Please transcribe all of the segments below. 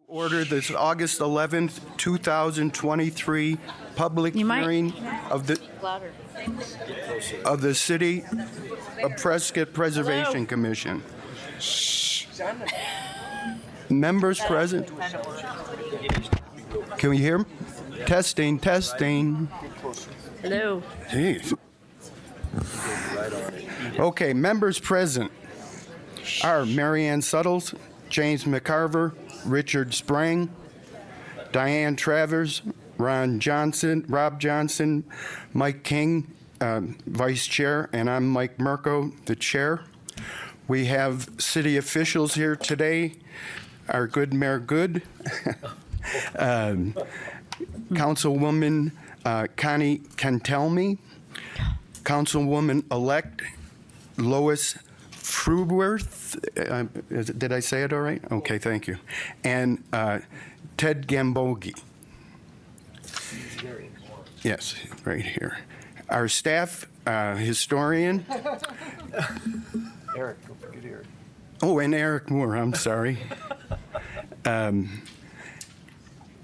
Order this August 11th, 2023 public hearing of the City of Prescott Preservation Commission. Members present. Can we hear 'em? Testing, testing. Hello. Jeez. Okay, members present are Marianne Suttles, James McCarver, Richard Sprang, Diane Travers, Rob Johnson, Mike King, Vice Chair, and I'm Mike Mirko, the Chair. We have city officials here today. Our good Mayor Good, Councilwoman Connie Cantelme, Councilwoman-elect Lois Fruworth. Did I say it all right? Okay, thank you. And Ted Gambogi. Yes, right here. Our staff historian. Eric, don't forget Eric. Oh, and Eric Moore, I'm sorry.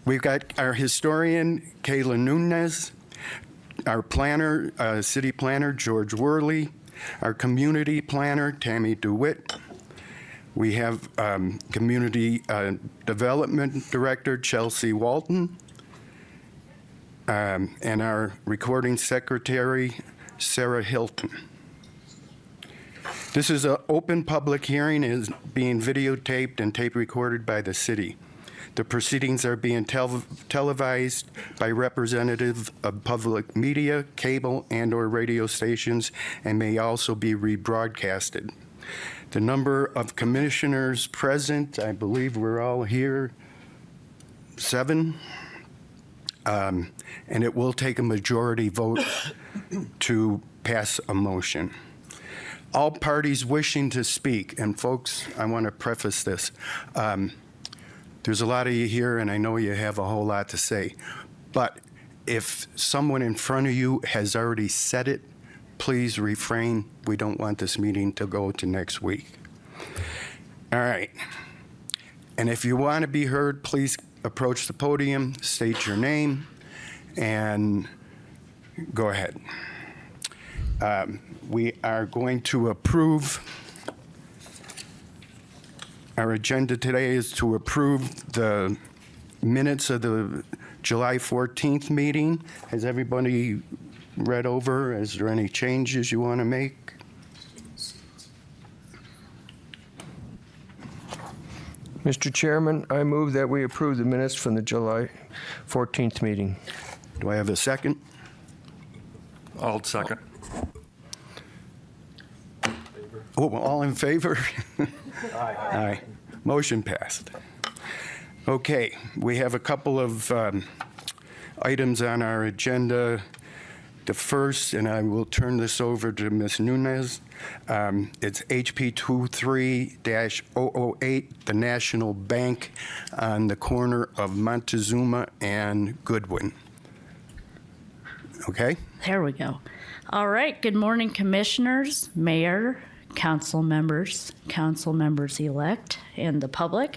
We've got our historian, Kayla Nunez, our planner, city planner, George Worley, our community planner, Tammy DeWitt. We have community development director, Chelsea Walton, and our recording secretary, Sarah Hilton. This is an open public hearing, is being videotaped and tape recorded by the city. The proceedings are being televised by representatives of public media, cable, and/or radio stations, and may also be rebroadcasted. The number of commissioners present, I believe we're all here, 7. And it will take a majority vote to pass a motion. All parties wishing to speak, and folks, I want to preface this. There's a lot of you here, and I know you have a whole lot to say. But if someone in front of you has already said it, please refrain. We don't want this meeting to go to next week. All right. And if you want to be heard, please approach the podium, state your name, and go ahead. We are going to approve. Our agenda today is to approve the minutes of the July 14th meeting. Has everybody read over? Is there any changes you want to make? Mr. Chairman, I move that we approve the minutes from the July 14th meeting. Do I have a second? I'll second. Oh, all in favor? Aye. Aye. Motion passed. Okay, we have a couple of items on our agenda. The first, and I will turn this over to Ms. Nunez, it's HP 23-008, the National Bank on the corner of Montezuma and Goodwin. Okay? There we go. All right. Good morning, commissioners, mayor, council members-elect, and the public.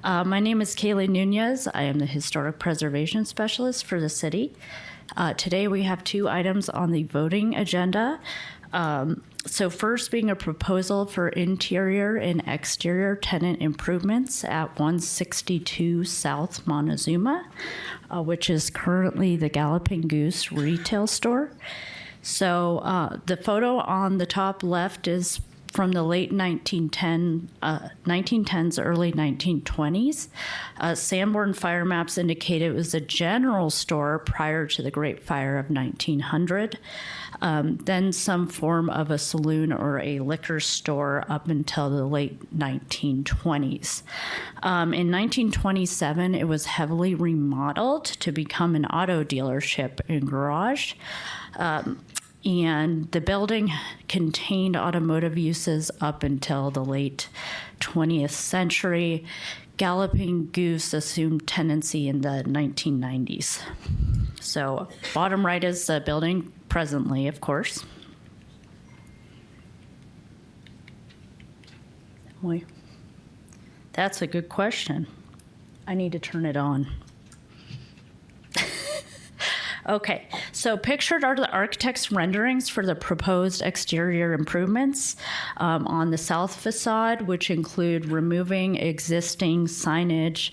My name is Kaylee Nunez. I am the Historic Preservation Specialist for the city. Today we have 2 items on the voting agenda. So first being a proposal for interior and exterior tenant improvements at 162 South Montezuma, which is currently the Galloping Goose retail store. So the photo on the top left is from the late 1910s, early 1920s. Sanborn fire maps indicate it was a general store prior to the Great Fire of 1900, then some form of a saloon or a liquor store up until the late 1920s. In 1927, it was heavily remodeled to become an auto dealership and garage. And the building contained automotive uses up until the late 20th century. Galloping Goose assumed tenancy in the 1990s. So bottom right is the building presently, of course. That's a good question. I need to turn it on. Okay, so pictured are the architect's renderings for the proposed exterior improvements on the south facade, which include removing existing signage,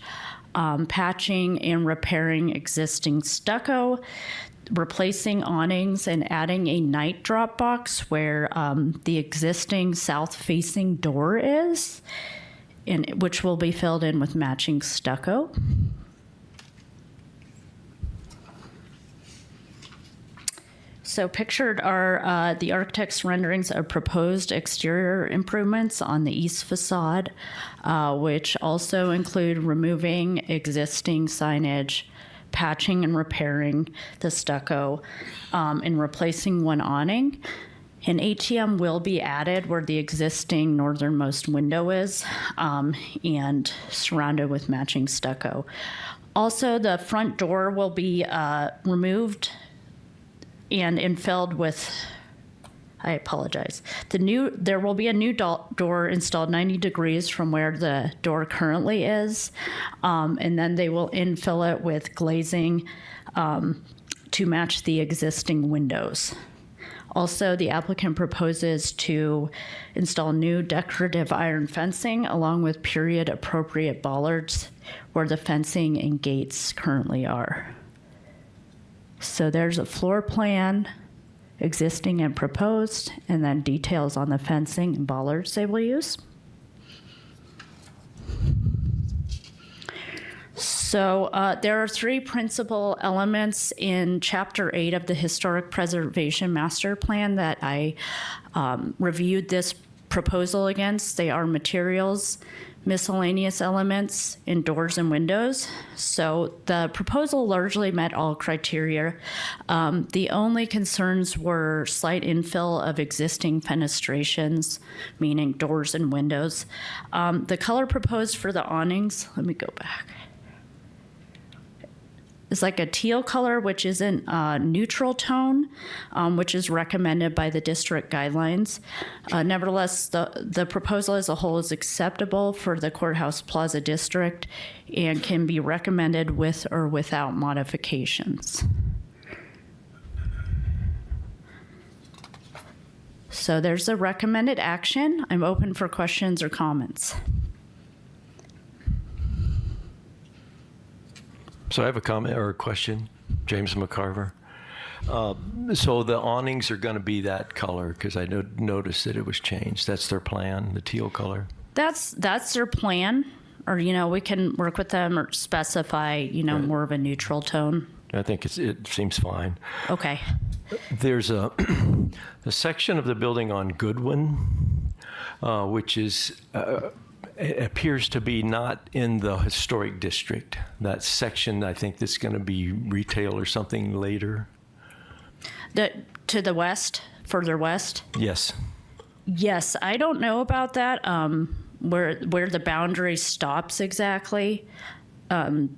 patching and repairing existing stucco, replacing awnings, and adding a night drop box where the existing south-facing door is, and which will be filled in with matching stucco. So pictured are the architect's renderings of proposed exterior improvements on the east facade, which also include removing existing signage, patching and repairing the stucco, and replacing one awning. An ATM will be added where the existing northernmost window is, and surrounded with matching stucco. Also, the front door will be removed and infilled with, I apologize. There will be a new door installed 90 degrees from where the door currently is, and then they will infill it with glazing to match the existing windows. Also, the applicant proposes to install new decorative iron fencing along with period-appropriate bollards where the fencing and gates currently are. So there's a floor plan, existing and proposed, and then details on the fencing and bollards they will use. So there are three principal elements in Chapter 8 of the Historic Preservation Master Plan that I reviewed this proposal against. They are materials, miscellaneous elements, and doors and windows. So the proposal largely met all criteria. The only concerns were slight infill of existing fenestrations, meaning doors and windows. The color proposed for the awnings, let me go back. It's like a teal color, which isn't a neutral tone, which is recommended by the district guidelines. Nevertheless, the proposal as a whole is acceptable for the Courthouse Plaza district and can be recommended with or without modifications. So there's a recommended action. I'm open for questions or comments. So I have a comment or a question, James McCarver. So the awnings are going to be that color because I noticed that it was changed. That's their plan, the teal color. That's their plan, or we can work with them or specify Right. more of a neutral tone. I think it seems fine. Okay. There's a section of the building on Goodwin, which is. It appears to be not in the historic district. That section, I think, that's going to be retail or something later. To the west, further west? Yes. Yes, I don't know about that, where the boundary stops exactly. It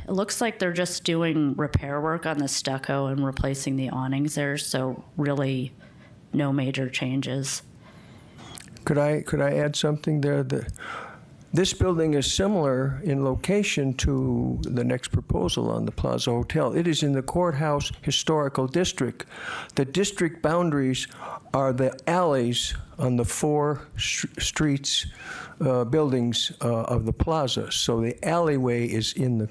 looks like they're just doing repair work on the stucco and replacing the awnings there, so really no major changes. Could I add something there? This building is similar in location to the next proposal on the Plaza Hotel. It is in the Courthouse Historical District. The district boundaries are the alleys on the four streets, buildings of the plaza. So the alleyway is the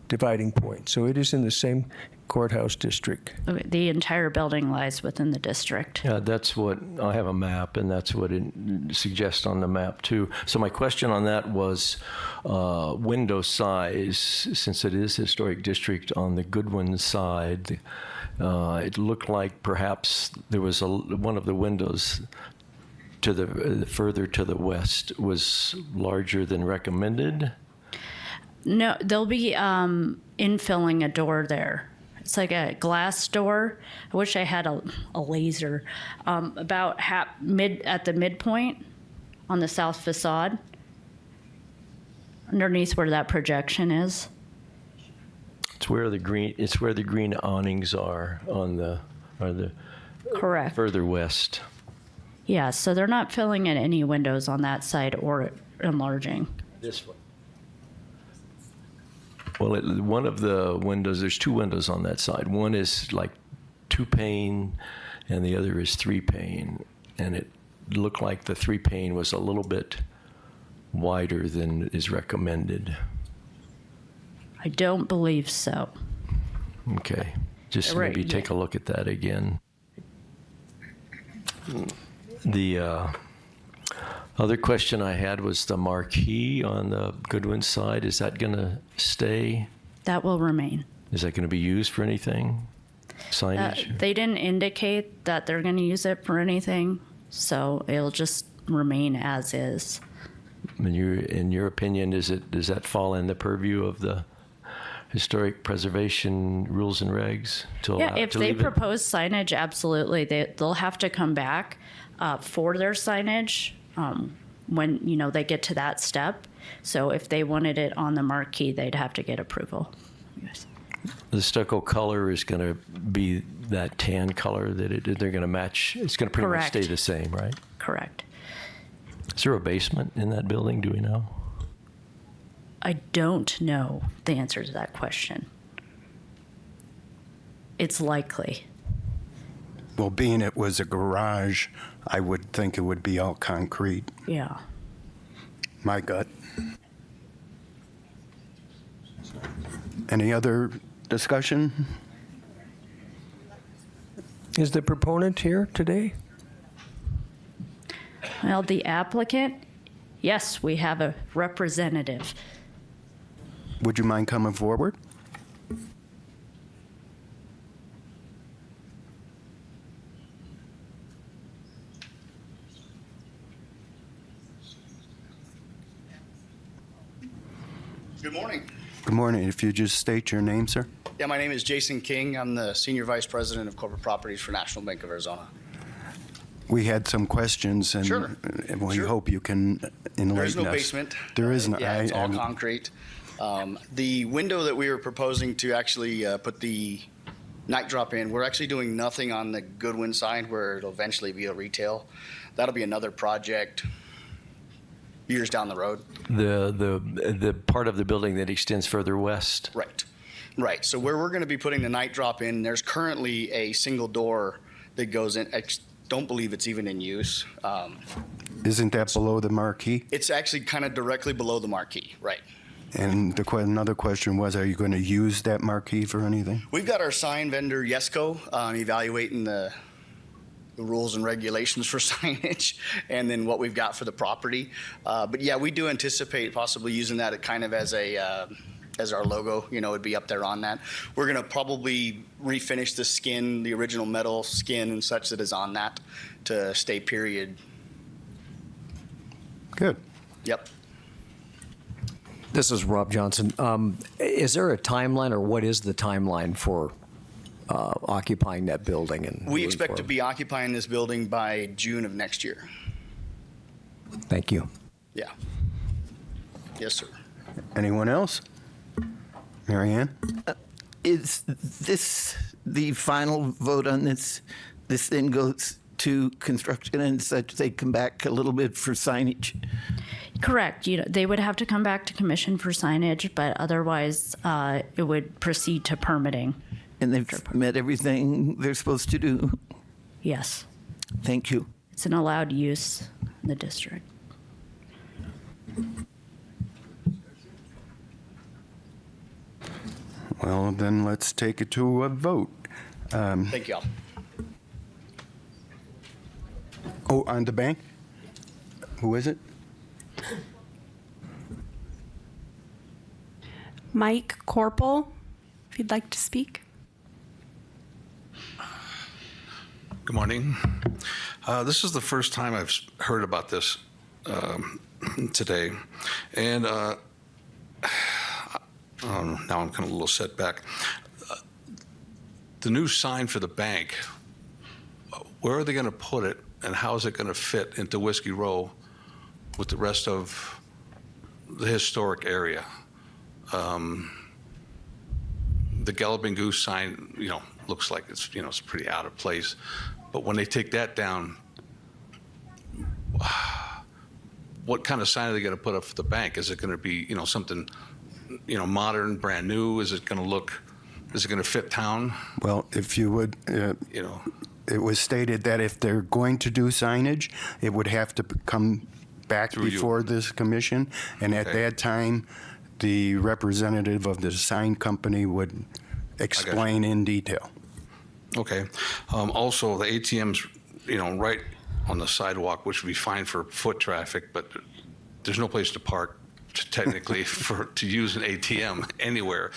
dividing point. So it is in the same courthouse district. Okay, the entire building lies within the district. Yeah, that's what, I have a map, and that's what it suggests on the map, too. So my question on that was window size, since it is historic district on the Goodwin side. It looked like perhaps there was one of the windows to the further to the west was larger than recommended. No, they'll be infilling a door there. It's like a glass door. I wish I had a laser. About at the midpoint on the south facade, underneath where that projection is. It's where the green awnings are Correct. further west. Yeah, so they're not filling in any windows on that side or enlarging. This one. Well, one of the windows, there's two windows on that side. One is like 2-pane, and the other is 3-pane. And it looked like the 3-pane was a little bit wider than is recommended. I don't believe so. Okay. Just Right, maybe take a look at that again. The other question I had was the marquee on the Goodwin side. Is that going to stay? That will remain. Is that going to be used for anything? Signage? They didn't indicate that they're going to use it for anything, so it'll just remain as is. In your opinion, does that fall in the purview of the historic preservation rules and regs to allow Yeah, if to they leave it? propose signage, absolutely. They'll have to come back for their signage when, they get to that step. So if they wanted it on the marquee, they'd have to get approval. Yes. The stucco color is going to be that tan color that they're going to match. It's going to pretty much Correct. stay the same, right? Correct. Is there a basement in that building? Do we know? I don't know the answer to that question. It's likely. Well, being it was a garage, I would think it would be all concrete. Yeah. My gut. Any other discussion? Is the proponent here today? Well, the applicant, yes, we have a representative. Would you mind coming forward? Good morning. Good morning. If you just state your name, sir. Yeah, my name is Jason King. I'm the Senior Vice President of Corporate Properties for National Bank of Arizona. We had some questions, and Sure. we Sure. hope you can enlighten us. There is no basement. There isn't. Yeah, it's all I'm- concrete. The window that we were proposing to actually put the night drop in, we're actually doing nothing on the Goodwin side where it'll eventually be a retail. That'll be another project years down the road. The part of the building that extends further west. Right. Right. So where we're going to be putting the night drop in, there's currently a single door that goes in. I don't believe it's even in use. Isn't that below the marquee? It's actually kind of directly below the marquee. Right. And another question was, are you going to use that marquee for anything? We've got our sign vendor, Yesco, evaluating the rules and regulations for signage and then what we've got for the property. But yeah, we do anticipate possibly using that kind of as our logo, it'd be up there on that. We're going to probably refinish the skin, the original metal skin and such that is on that to stay period. Good. Yep. This is Rob Johnson. Is there a timeline, or what is the timeline for occupying that building? And We expect to be occupying this building by June of next year. Thank you. Yeah. Yes, sir. Anyone else? Mary Ann? Is this the final vote on this? This then goes to construction and such, they come back a little bit for signage? Correct. They would have to come back to commission for signage, but otherwise it would proceed to permitting. And they've met everything they're supposed to do? Yes. Thank you. It's an allowed use in the district. Well, then let's take it to a vote. Thank you all. Oh, on the bank? Who is it? Mike Corporal, if you'd like to speak. Good morning. This is the first time I've heard about this today. And now I'm kind of a little set back. The new sign for the bank, where are they going to put it, and how is it going to fit into Whiskey Row with the rest of the historic area? The Galloping Goose sign, looks like it's, it's pretty out of place. But when they take that down, what kind of sign are they going to put up for the bank? Is it going to be, something, modern, brand new? Is it going to fit town? Well, if you would, it was stated that if they're going to do signage, it would have to come back Through you. before this commission, and at Okay. that time, the representative of the sign company would explain in detail. Okay. Also, the ATM's, right on the sidewalk, which would be fine for foot traffic, but there's no place to park technically to use an ATM anywhere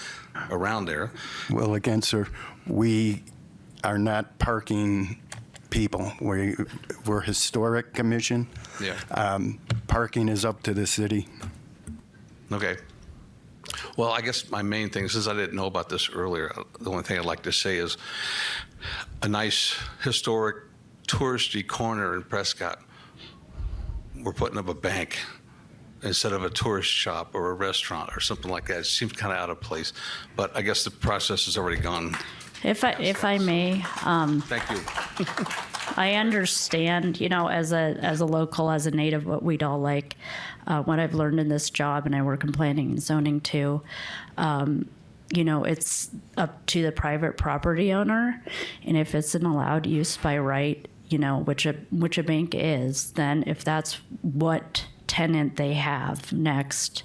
around there. Well, again, sir, we are not parking people. We're historic commission. Yeah. Parking is up to the city. Okay. Well, I guess my main thing, since I didn't know about this earlier, the only thing I'd like to say is a nice historic touristy corner in Prescott. We're putting up a bank instead of a tourist shop or a restaurant or something like that. It seems kind of out of place, but I guess the process has already gone. If I may, Thank you. I understand, as a local, as a native, what we'd all like, what I've learned in this job, and I work in planning and zoning too. It's up to the private property owner, and if it's an allowed use by right, which a bank is, then if that's what tenant they have next,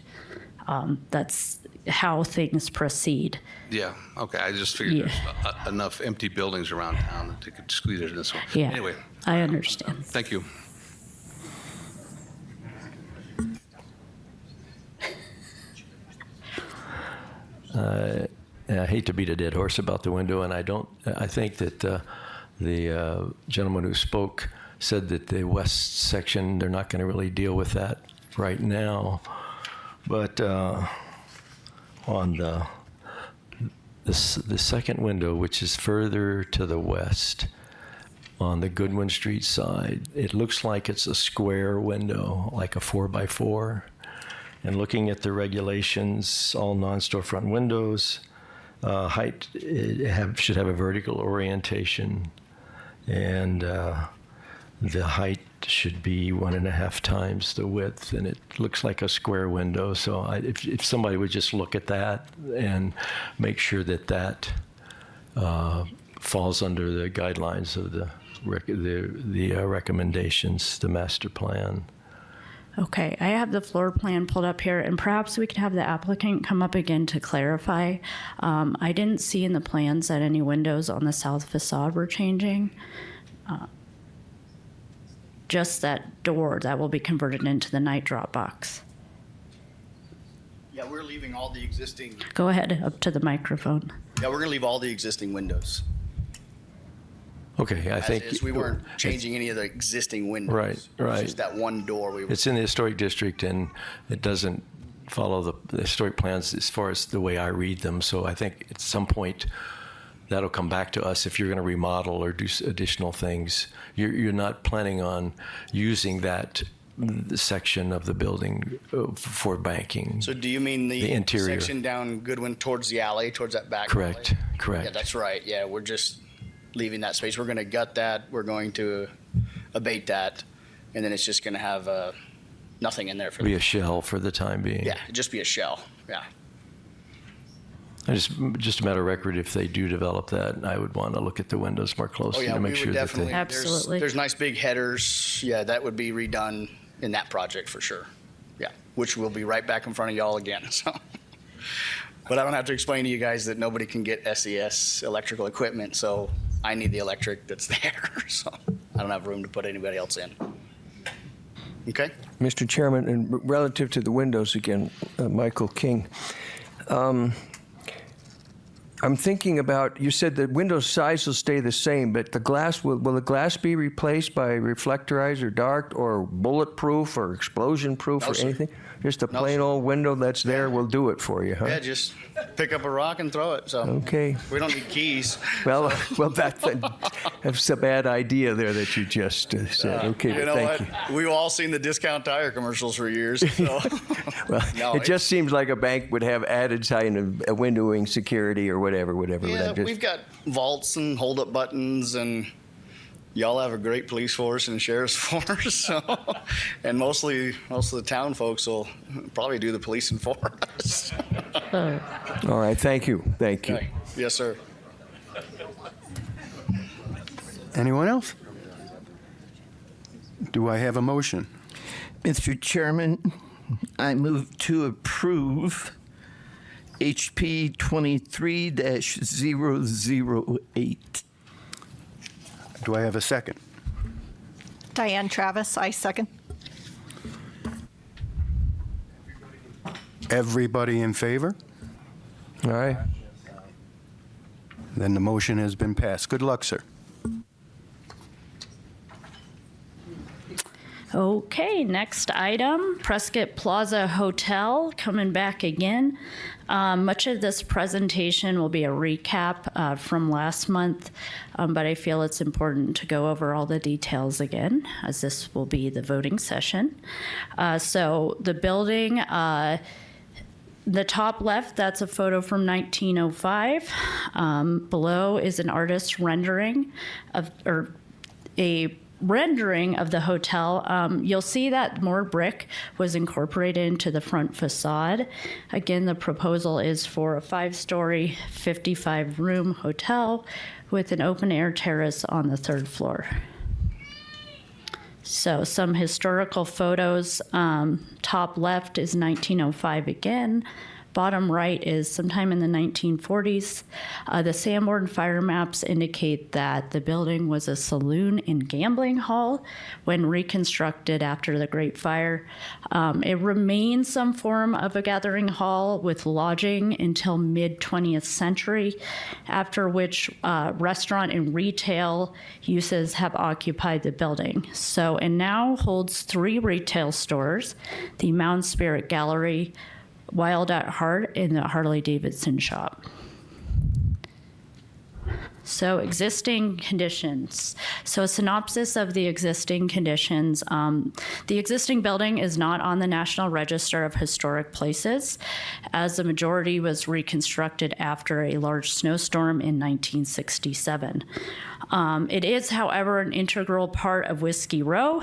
that's how things proceed. Yeah, okay. I just figured Yeah. there's enough empty buildings around town that they could squeeze it in this one. Yeah, Anyway, I understand. thank you. I hate to beat a dead horse about the window, and I think that the gentleman who spoke said that the west section, they're not going to really deal with that right now. But on the second window, which is further to the west, on the Goodwin Street side, it looks like it's a square window, like a 4x4. And looking at the regulations, all non-storefront windows, height should have a vertical orientation, and the height should be 1.5 times the width, and it looks like a square window. So if somebody would just look at that and make sure that falls under the guidelines of the recommendations, the master plan. Okay, I have the floor plan pulled up here, and perhaps we could have the applicant come up again to clarify. I didn't see in the plans that any windows on the south facade were changing. Just that door that will be converted into the night drop box. Yeah, we're leaving all the existing, Go ahead, up to the microphone. we're going to leave all the existing windows. Okay, I think As is. We weren't changing any of the existing windows. Right, right. It's just that one door we were. it's in the historic district, and it doesn't follow the historic plans as far as the way I read them. So I think at some point that'll come back to us if you're going to remodel or do additional things. You're not planning on using that section of the building for banking. So do you mean The interior. section down Goodwin towards the alley, towards that back Correct, alley? correct. Yeah, that's right. Yeah, we're just leaving that space. We're going to gut that. We're going to abate that. And then it's just going to have nothing in there for Be a shell for the time being. Yeah, it'd just be a shell. Yeah. Just a matter of record, if they do develop that, I would want to look at the windows more Oh, closely yeah, to we make would sure that definitely. they. Absolutely. There's nice big headers. Yeah, that would be redone in that project for sure. Yeah, which will be right back in front of y'all again. So, but I don't have to explain to you guys that nobody can get SES electrical equipment, so I need the electric that's there. So I don't have room to put anybody else in. Okay. Mr. Chairman, and relative to the windows again, Michael King, I'm thinking about, you said the window size will stay the same, but the glass, will the glass be replaced by reflectorized or dark or bulletproof or explosion proof No, or sir. anything? Just a No, plain sir. old window that's there will do it for you, huh? Yeah, just pick up a rock and throw it. So Okay. we don't need keys. Well, that's a bad idea there that you just said. Okay, You know thank what? you. We've all seen the discount tire commercials for years. So. Well, No, it just seems like a bank would have added kind of a windowing security or whatever. Yeah, Just- we've got vaults and hold-up buttons and, y'all have a great police force and sheriff's force, so, and most of the town folks will probably do the policing for us. All right, thank you. Thank you. Okay. Yes, sir. Anyone else? Do I have a motion? Mr. Chairman, I move to approve HP 23-008. Do I have a second? Diane Travis, I second. Everybody in favor? All right. Then the motion has been passed. Good luck, sir. Okay, next item, Prescott Plaza Hotel, coming back again. Much of this presentation will be a recap from last month, but I feel it's important to go over all the details again, as this will be the voting session. So the building, the top left, that's a photo from 1905. Below is an artist's rendering of, or a rendering of the hotel. You'll see that more brick was incorporated into the front facade. Again, the proposal is for a 5-story, 55-room hotel with an open-air terrace on the 3rd floor. So some historical photos. Top left is 1905 again. Bottom right is sometime in the 1940s. The Sanborn fire maps indicate that the building was a saloon and gambling hall when reconstructed after the Great Fire. It remains some form of a gathering hall with lodging until mid-20th century, after which restaurant and retail uses have occupied the building. So, and now holds 3 retail stores, the Mound Spirit Gallery, Wild at Heart, in the Harley-Davidson shop. So existing conditions. So a synopsis of the existing conditions. The existing building is not on the National Register of Historic Places, as the majority was reconstructed after a large snowstorm in 1967. It is, however, an integral part of Whiskey Row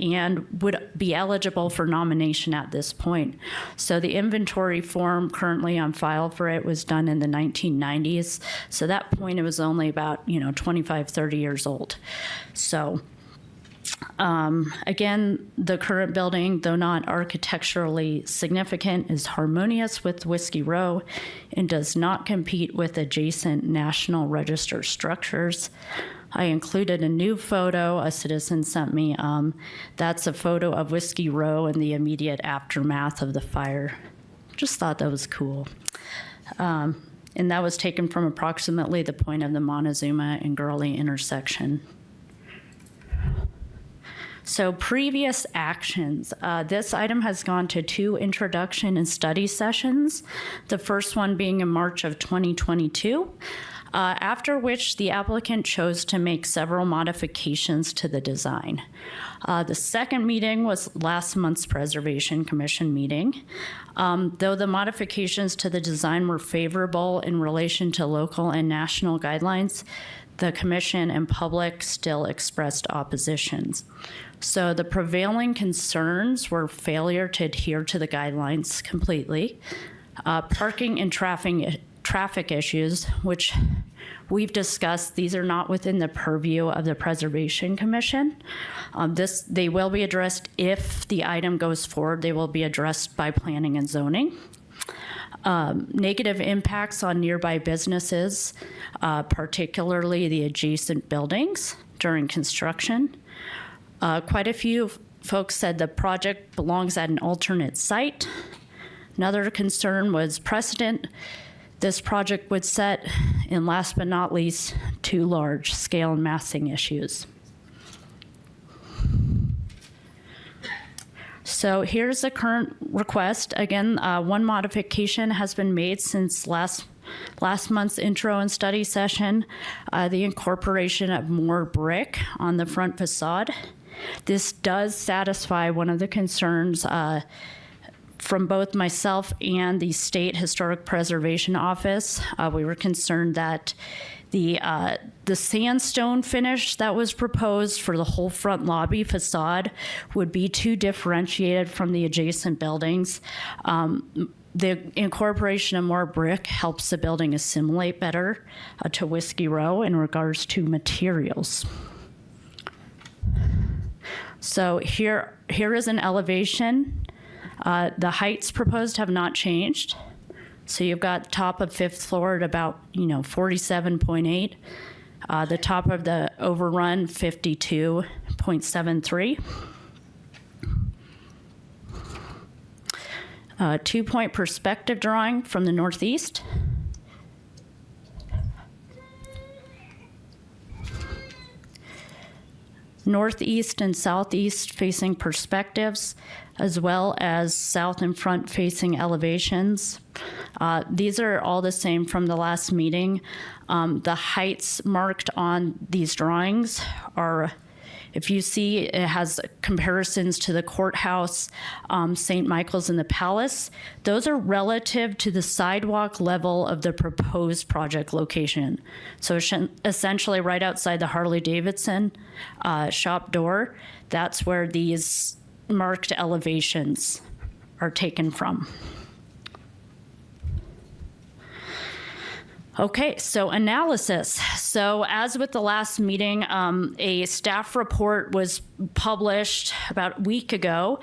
and would be eligible for nomination at this point. So the inventory form currently on file for it was done in the 1990s. So at that point, it was only about, 25, 30 years old. So again, the current building, though not architecturally significant, is harmonious with Whiskey Row and does not compete with adjacent National Register structures. I included a new photo a citizen sent me. That's a photo of Whiskey Row in the immediate aftermath of the fire. Just thought that was cool. And that was taken from approximately the point of the Montezuma and Gurley intersection. So previous actions. This item has gone to 2 introduction and study sessions, the first one being in March of 2022, after which the applicant chose to make several modifications to the design. The second meeting was last month's Preservation Commission meeting. Though the modifications to the design were favorable in relation to local and national guidelines, the commission and public still expressed oppositions. So the prevailing concerns were failure to adhere to the guidelines completely, parking and traffic issues, which we've discussed. These are not within the purview of the Preservation Commission. They will be addressed if the item goes forward. They will be addressed by planning and zoning. Negative impacts on nearby businesses, particularly the adjacent buildings during construction. Quite a few folks said the project belongs at an alternate site. Another concern was precedent this project would set, and last but not least, too large scale and massing issues. So here's the current request. Again, one modification has been made since last month's intro and study session, the incorporation of more brick on the front facade. This does satisfy one of the concerns from both myself and the State Historic Preservation Office, we were concerned that the sandstone finish that was proposed for the whole front lobby facade would be too differentiated from the adjacent buildings. The incorporation of more brick helps the building assimilate better to Whiskey Row in regards to materials. So here is an elevation. The heights proposed have not changed. So you've got top of 5th floor at about 47.8. The top of the overrun 52.73. 2-point perspective drawing from the northeast. Northeast and southeast facing perspectives, as well as south and front facing elevations. These are all the same from the last meeting. The heights marked on these drawings are, if you see, it has comparisons to the courthouse, St. Michael's, and the Palace. Those are relative to the sidewalk level of the proposed project location. So essentially right outside the Harley-Davidson shop door, that's where these marked elevations are taken from. Okay, so analysis. So as with the last meeting, a staff report was published about a week ago,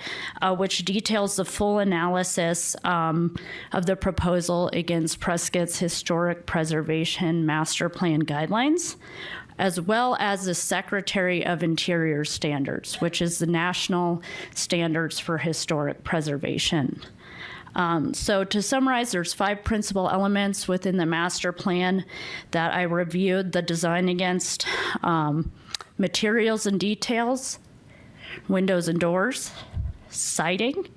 which details the full analysis of the proposal against Prescott's Historic Preservation Master Plan guidelines, as well as the Secretary of Interior Standards, which is the national standards for historic preservation. So to summarize, there's 5 principal elements within the master plan that I reviewed the design against: materials and details, windows and doors, siding,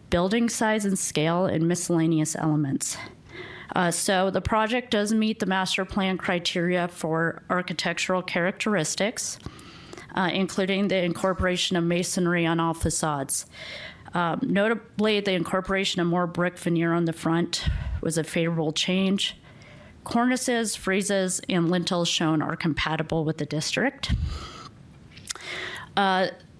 building size and scale, and miscellaneous elements. So the project does meet the master plan criteria for architectural characteristics, including the incorporation of masonry on all facades. Notably, the incorporation of more brick veneer on the front was a favorable change. Cornices, friezes, and lintels shown are compatible with the district.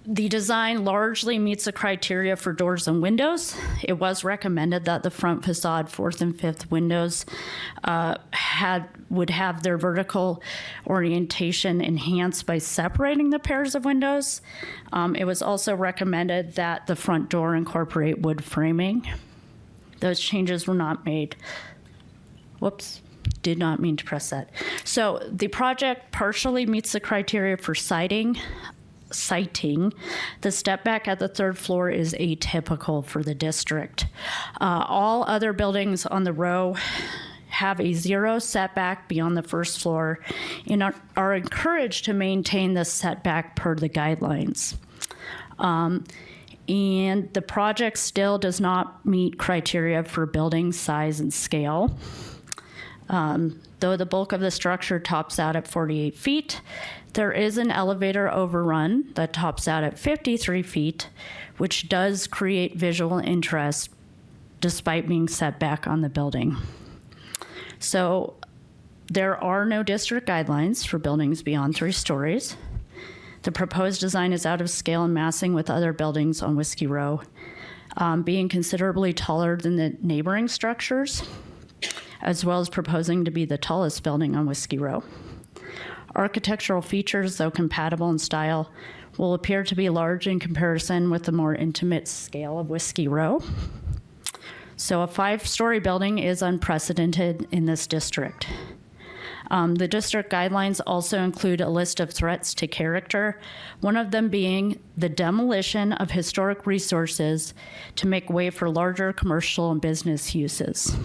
The design largely meets the criteria for doors and windows. It was recommended that the front facade 4th and 5th windows would have their vertical orientation enhanced by separating the pairs of windows. It was also recommended that the front door incorporate wood framing. Those changes were not made. Whoops. Did not mean to press that. So the project partially meets the criteria for siting. The step back at the 3rd floor is atypical for the district. All other buildings on the row have a 0 setback beyond the 1st floor and are encouraged to maintain the setback per the guidelines. And the project still does not meet criteria for building size and scale. Though the bulk of the structure tops out at 48 feet, there is an elevator overrun that tops out at 53 feet, which does create visual interest despite being set back on the building. So there are no district guidelines for buildings beyond 3 stories. The proposed design is out of scale and massing with other buildings on Whiskey Row, being considerably taller than the neighboring structures, as well as proposing to be the tallest building on Whiskey Row. Architectural features, though compatible in style, will appear to be large in comparison with the more intimate scale of Whiskey Row. So a 5-story building is unprecedented in this district. The district guidelines also include a list of threats to character, one of them being the demolition of historic resources to make way for larger commercial and business uses,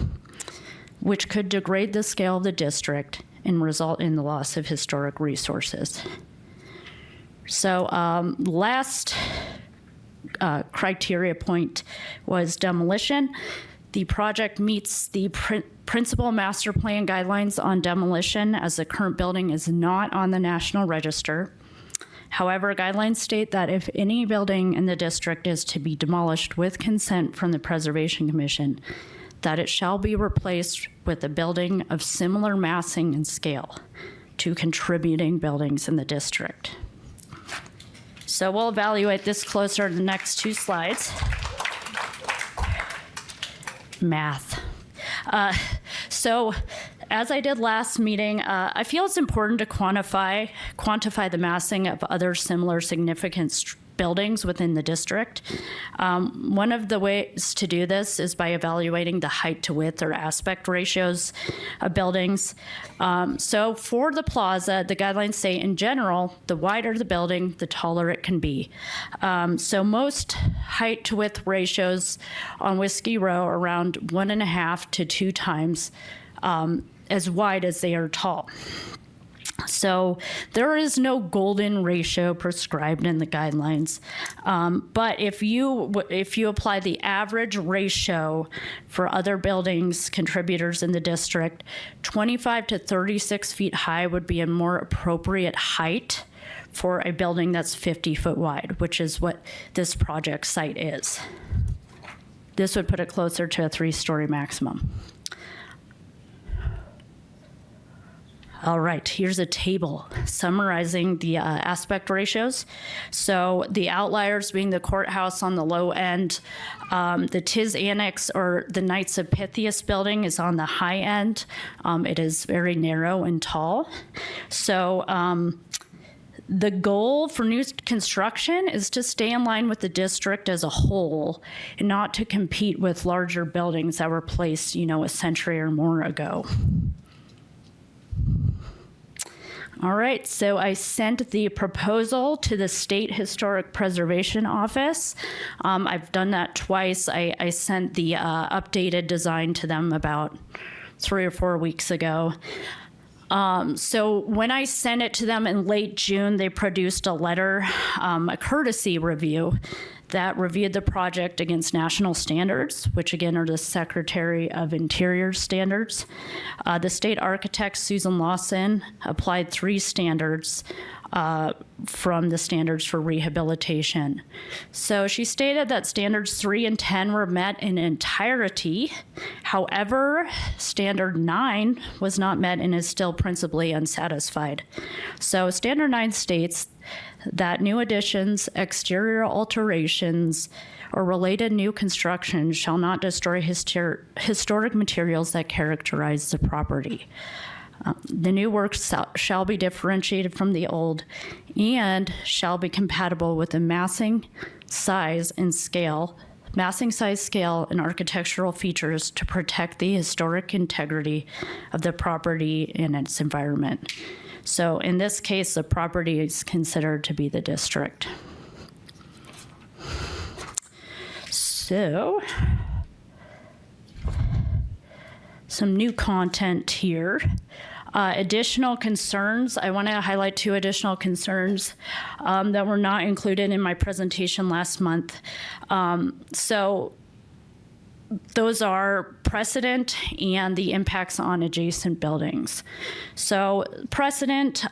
which could degrade the scale of the district and result in the loss of historic resources. So last criteria point was demolition. The project meets the principal master plan guidelines on demolition, as the current building is not on the National Register. However, guidelines state that if any building in the district is to be demolished with consent from the Preservation Commission, that it shall be replaced with a building of similar massing and scale to contributing buildings in the district. So we'll evaluate this closer in the next 2 slides. Math. So as I did last meeting, I feel it's important to quantify the massing of other similar significant buildings within the district. One of the ways to do this is by evaluating the height to width or aspect ratios of buildings. So for the plaza, the guidelines say in general, the wider the building, the taller it can be. So most height to width ratios on Whiskey Row are around 1.5 to 2 times as wide as they are tall. So there is no golden ratio prescribed in the guidelines, but if you apply the average ratio for other buildings contributors in the district, 25 to 36 feet high would be a more appropriate height for a building that's 50 foot wide, which is what this project site is. This would put it closer to a 3-story maximum. All right, here's a table summarizing the aspect ratios. So the outliers being the courthouse on the low end, the TIS Annex or the Knights of Pythias building is on the high end. It is very narrow and tall. So the goal for new construction is to stay in line with the district as a whole and not to compete with larger buildings that were placed, a century or more ago. All right, so I sent the proposal to the State Historic Preservation Office. I've done that twice. I sent the updated design to them about 3 or 4 weeks ago. So when I sent it to them in late June, they produced a letter, a courtesy review that reviewed the project against national standards, which again are the Secretary of Interior standards. The state architect, Susan Lawson, applied 3 standards from the standards for rehabilitation. So she stated that standards 3 and 10 were met in entirety. However, standard 9 was not met and is still principally unsatisfied. So standard 9 states that new additions, exterior alterations, or related new construction shall not destroy historic materials that characterize the property. The new works shall be differentiated from the old and shall be compatible with the massing, size, scale, and architectural features to protect the historic integrity of the property and its environment. So in this case, the property is considered to be the district. So, some new content here. Additional concerns. I want to highlight 2 additional concerns that were not included in my presentation last month. So those are precedent and the impacts on adjacent buildings. So precedent,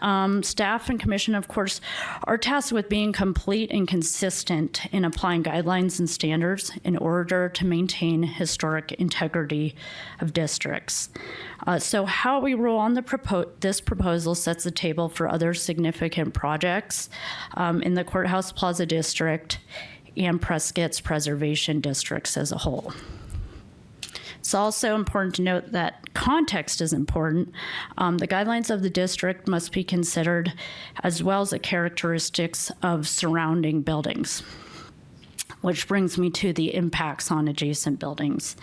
staff and commission, of course, are tasked with being complete and consistent in applying guidelines and standards in order to maintain historic integrity of districts. So how we rule on this proposal sets the table for other significant projects in the Courthouse Plaza District and Prescott's preservation districts as a whole. It's also important to note that context is important. The guidelines of the district must be considered as well as the characteristics of surrounding buildings, which brings me to the impacts on adjacent buildings.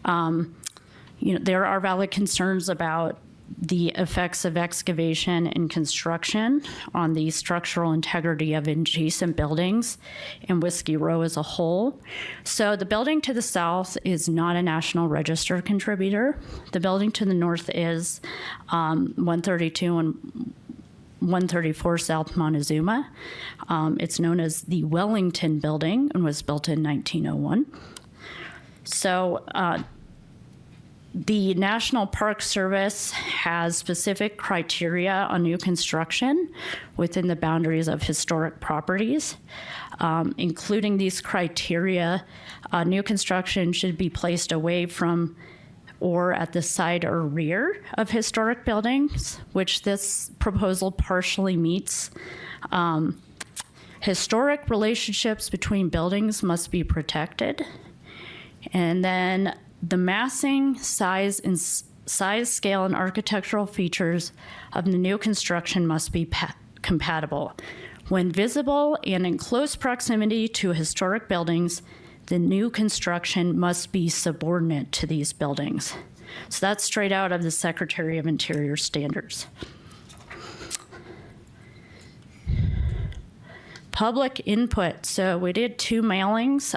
There are valid concerns about the effects of excavation and construction on the structural integrity of adjacent buildings and Whiskey Row as a whole. So the building to the south is not a National Register contributor. The building to the north is 132 and 134 South Montezuma. It's known as the Wellington Building and was built in 1901. So The National Park Service has specific criteria on new construction within the boundaries of historic properties. Including these criteria, new construction should be placed away from or at the side or rear of historic buildings, which this proposal partially meets. Historic relationships between buildings must be protected. And then the massing, size, scale, and architectural features of the new construction must be compatible. When visible and in close proximity to historic buildings, the new construction must be subordinate to these buildings. So that's straight out of the Secretary of Interior standards. Public input. So we did 2 mailings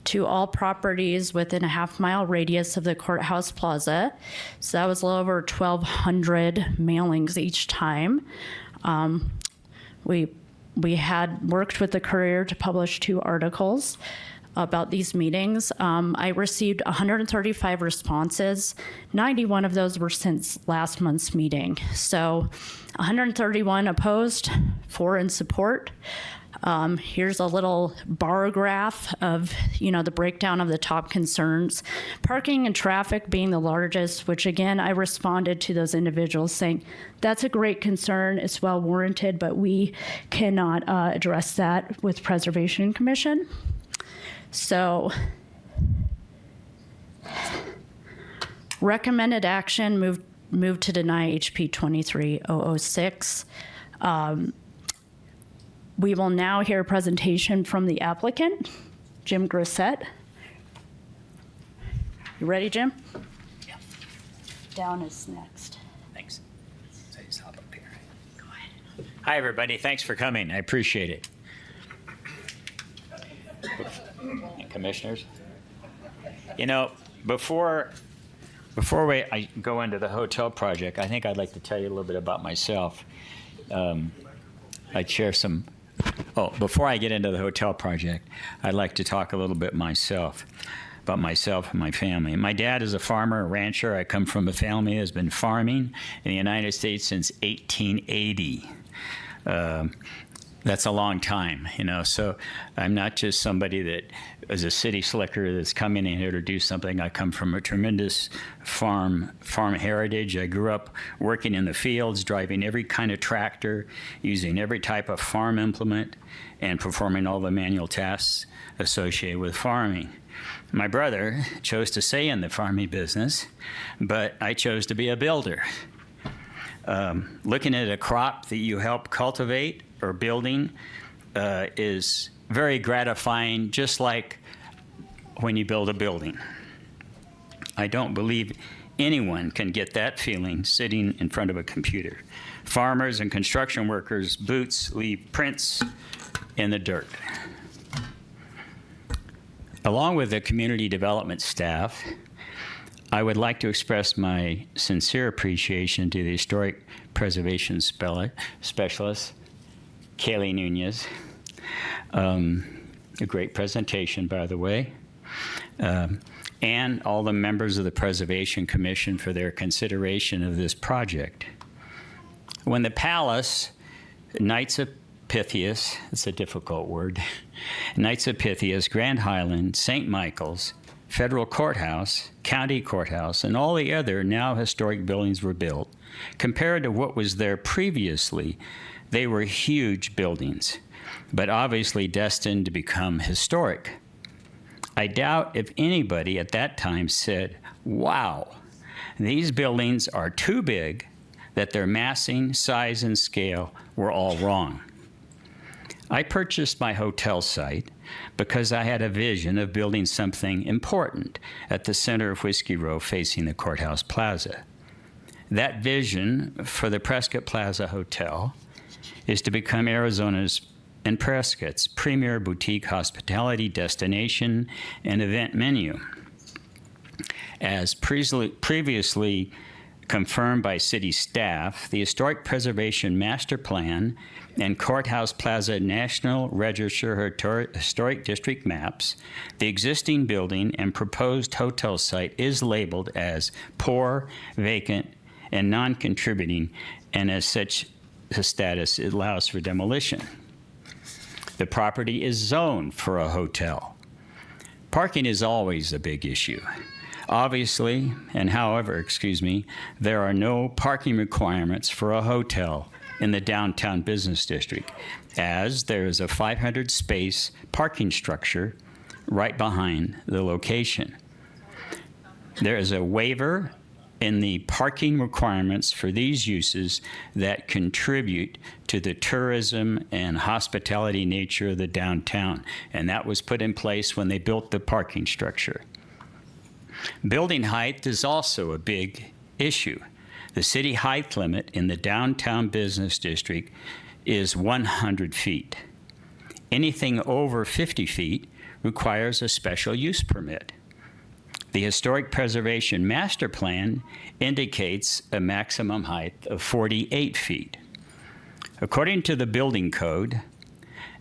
to all properties within a half-mile radius of the courthouse plaza. So that was a little over 1,200 mailings each time. We had worked with the Courier to publish 2 articles about these meetings. I received 135 responses. 91 of those were since last month's meeting. So 131 opposed, 4 in support. Here's a little bar graph of, the breakdown of the top concerns. Parking and traffic being the largest, which again, I responded to those individuals saying, that's a great concern, it's well warranted, but we cannot address that with Preservation Commission. So, recommended action, move to deny HP 23006. We will now hear a presentation from the applicant, Jim Grissett. You ready, Jim? Yeah. Down is next. Thanks. So just hop up here. Go ahead. Hi, everybody. Thanks for coming. I appreciate it. And commissioners, before I go into the hotel project, I think I'd like to tell you a little bit about myself. I'd share some. Before I get into the hotel project, I'd like to talk a little bit about myself and my family. My dad is a farmer, a rancher. I come from a family that's been farming in the United States since 1880. That's a long time, so I'm not just somebody that is a city slicker that's coming in here to do something. I come from a tremendous farm heritage. I grew up working in the fields, driving every kind of tractor, using every type of farm implement, and performing all the manual tasks associated with farming. My brother chose to stay in the farming business, but I chose to be a builder. Looking at a crop that you help cultivate or building is very gratifying, just like when you build a building. I don't believe anyone can get that feeling sitting in front of a computer. Farmers and construction workers' boots leave prints in the dirt. Along with the community development staff, I would like to express my sincere appreciation to the Historic Preservation Specialist, Kaylee Nunez. A great presentation, by the way. And all the members of the Preservation Commission for their consideration of this project. When the palace, Knights of Pythias, it's a difficult word, Knights of Pythias, Grand Highland, St. Michael's, Federal Courthouse, County Courthouse, and all the other now historic buildings were built, compared to what was there previously, they were huge buildings, but obviously destined to become historic. I doubt if anybody at that time said, wow, these buildings are too big, that their massing, size, and scale were all wrong. I purchased my hotel site because I had a vision of building something important at the center of Whiskey Row facing the Courthouse Plaza. That vision for the Prescott Plaza Hotel is to become Arizona's and Prescott's premier boutique hospitality destination and event menu. As previously confirmed by city staff, the Historic Preservation Master Plan and Courthouse Plaza National Register Historic District maps, the existing building and proposed hotel site is labeled as poor, vacant, and non-contributing, and as such a status, it allows for demolition. The property is zoned for a hotel. Parking is always a big issue. Obviously, and however, there are no parking requirements for a hotel in the downtown business district, as there is a 500-space parking structure right behind the location. There is a waiver in the parking requirements for these uses that contribute to the tourism and hospitality nature of the downtown, and that was put in place when they built the parking structure. Building height is also a big issue. The city height limit in the downtown business district is 100 feet. Anything over 50 feet requires a special use permit. The Historic Preservation Master Plan indicates a maximum height of 48 feet. According to the building code,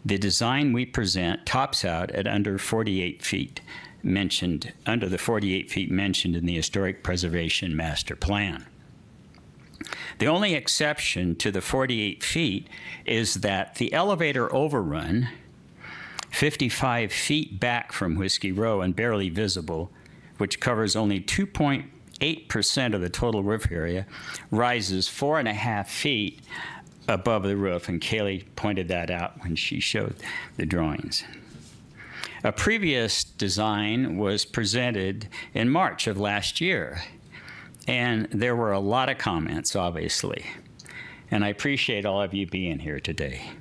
the design we present tops out at under 48 feet, under the 48 feet mentioned in the Historic Preservation Master Plan. The only exception to the 48 feet is that the elevator overrun, 55 feet back from Whiskey Row and barely visible, which covers only 2.8% of the total roof area, rises 4.5 feet above the roof, and Kaylee pointed that out when she showed the drawings. A previous design was presented in March of last year, and there were a lot of comments, obviously, and I appreciate all of you being here today.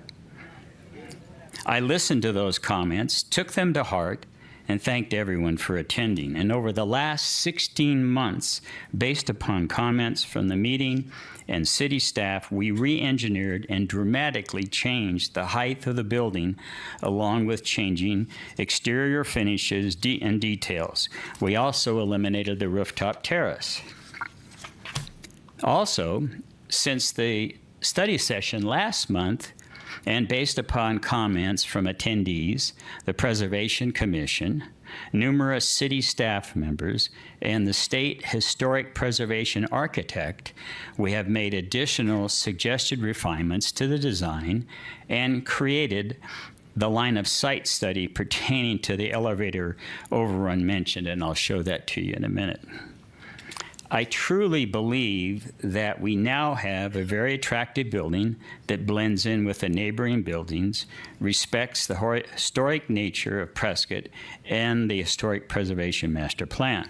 I listened to those comments, took them to heart, and thanked everyone for attending. And over the last 16 months, based upon comments from the meeting and city staff, we re-engineered and dramatically changed the height of the building, along with changing exterior finishes and details. We also eliminated the rooftop terrace. Also, since the study session last month, and based upon comments from attendees, the Preservation Commission, numerous city staff members, and the state historic preservation architect, we have made additional suggested refinements to the design and created the line of sight study pertaining to the elevator overrun mentioned, and I'll show that to you in a minute. I truly believe that we now have a very attractive building that blends in with the neighboring buildings, respects the historic nature of Prescott and the Historic Preservation Master Plan.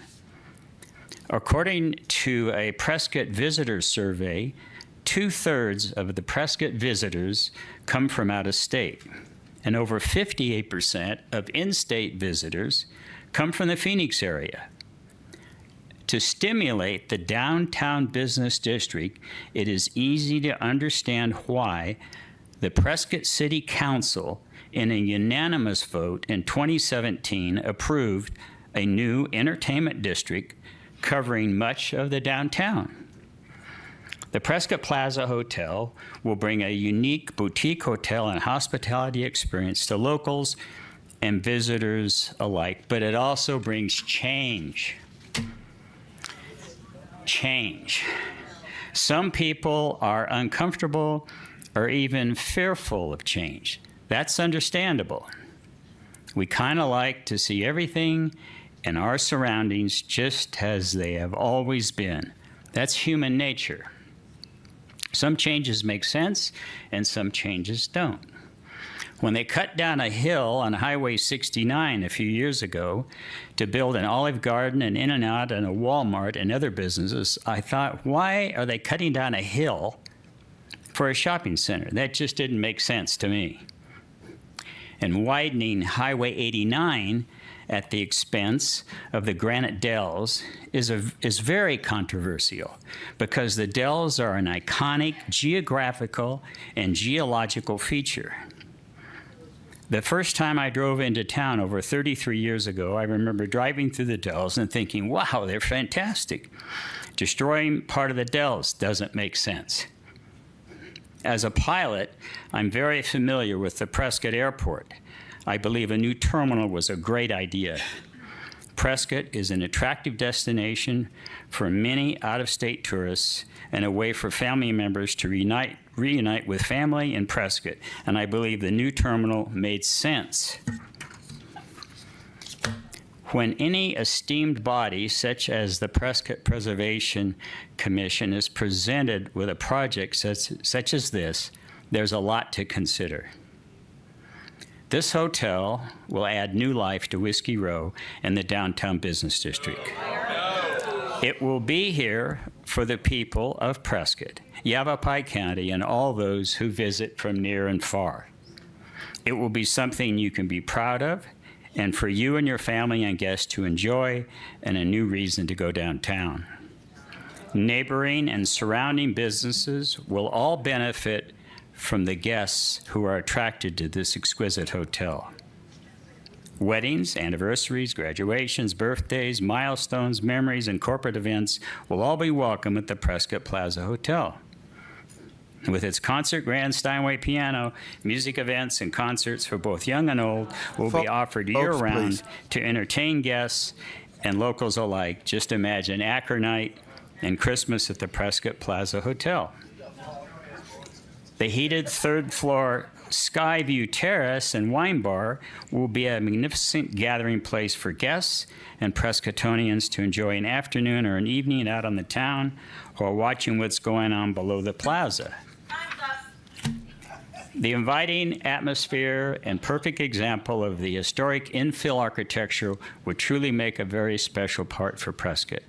According to a Prescott visitor survey, 2/3 of the Prescott visitors come from out of state, and over 58% of in-state visitors come from the Phoenix area. To stimulate the downtown business district, it is easy to understand why the Prescott City Council, in a unanimous vote in 2017, approved a new entertainment district covering much of the downtown. The Prescott Plaza Hotel will bring a unique boutique hotel and hospitality experience to locals and visitors alike, but it also brings change. Some people are uncomfortable or even fearful of change. That's understandable. We kind of like to see everything in our surroundings just as they have always been. That's human nature. Some changes make sense and some changes don't. When they cut down a hill on Highway 69 a few years ago to build an Olive Garden, an In-N-Out, and a Walmart and other businesses, I thought, why are they cutting down a hill for a shopping center? That just didn't make sense to me. And widening Highway 89 at the expense of the Granite Dells is very controversial, because the Dells are an iconic geographical and geological feature. The first time I drove into town over 33 years ago, I remember driving through the Dells and thinking, wow, they're fantastic. Destroying part of the Dells doesn't make sense. As a pilot, I'm very familiar with the Prescott Airport. I believe a new terminal was a great idea. Prescott is an attractive destination for many out-of-state tourists and a way for family members to reunite with family in Prescott, and I believe the new terminal made sense. When any esteemed body, such as the Prescott Preservation Commission, is presented with a project such as this, there's a lot to consider. This hotel will add new life to Whiskey Row and the downtown business district. It will be here for the people of Prescott, Yavapai County, and all those who visit from near and far. It will be something you can be proud of, and for you and your family and guests to enjoy, and a new reason to go downtown. Neighboring and surrounding businesses will all benefit from the guests who are attracted to this exquisite hotel. Weddings, anniversaries, graduations, birthdays, milestones, memories, and corporate events will all be welcome at the Prescott Plaza Hotel. With its concert grand Steinway piano, music events and concerts for both young and old will be offered year-round to entertain guests and locals alike. Just imagine Acre Night and Christmas at the Prescott Plaza Hotel. The heated third-floor Skyview Terrace and Wine Bar will be a magnificent gathering place for guests and Prescottonians to enjoy an afternoon or an evening out on the town while watching what's going on below the plaza. The inviting atmosphere and perfect example of the historic infill architecture would truly make a very special part for Prescott.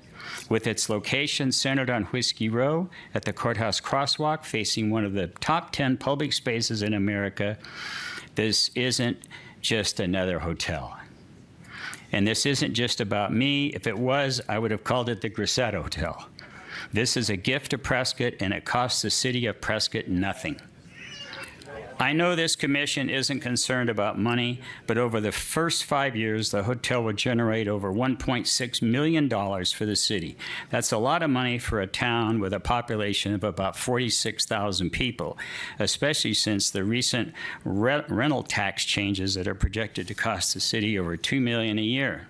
With its location centered on Whiskey Row at the Courthouse Crosswalk, facing one of the top 10 public spaces in America, this isn't just another hotel. And this isn't just about me. If it was, I would have called it the Grissett Hotel. This is a gift to Prescott, and it costs the city of Prescott nothing. I know this commission isn't concerned about money, but over the first 5 years, the hotel will generate over $1.6 million for the city. That's a lot of money for a town with a population of about 46,000 people, especially since the recent rental tax changes that are projected to cost the city over $2 million a year.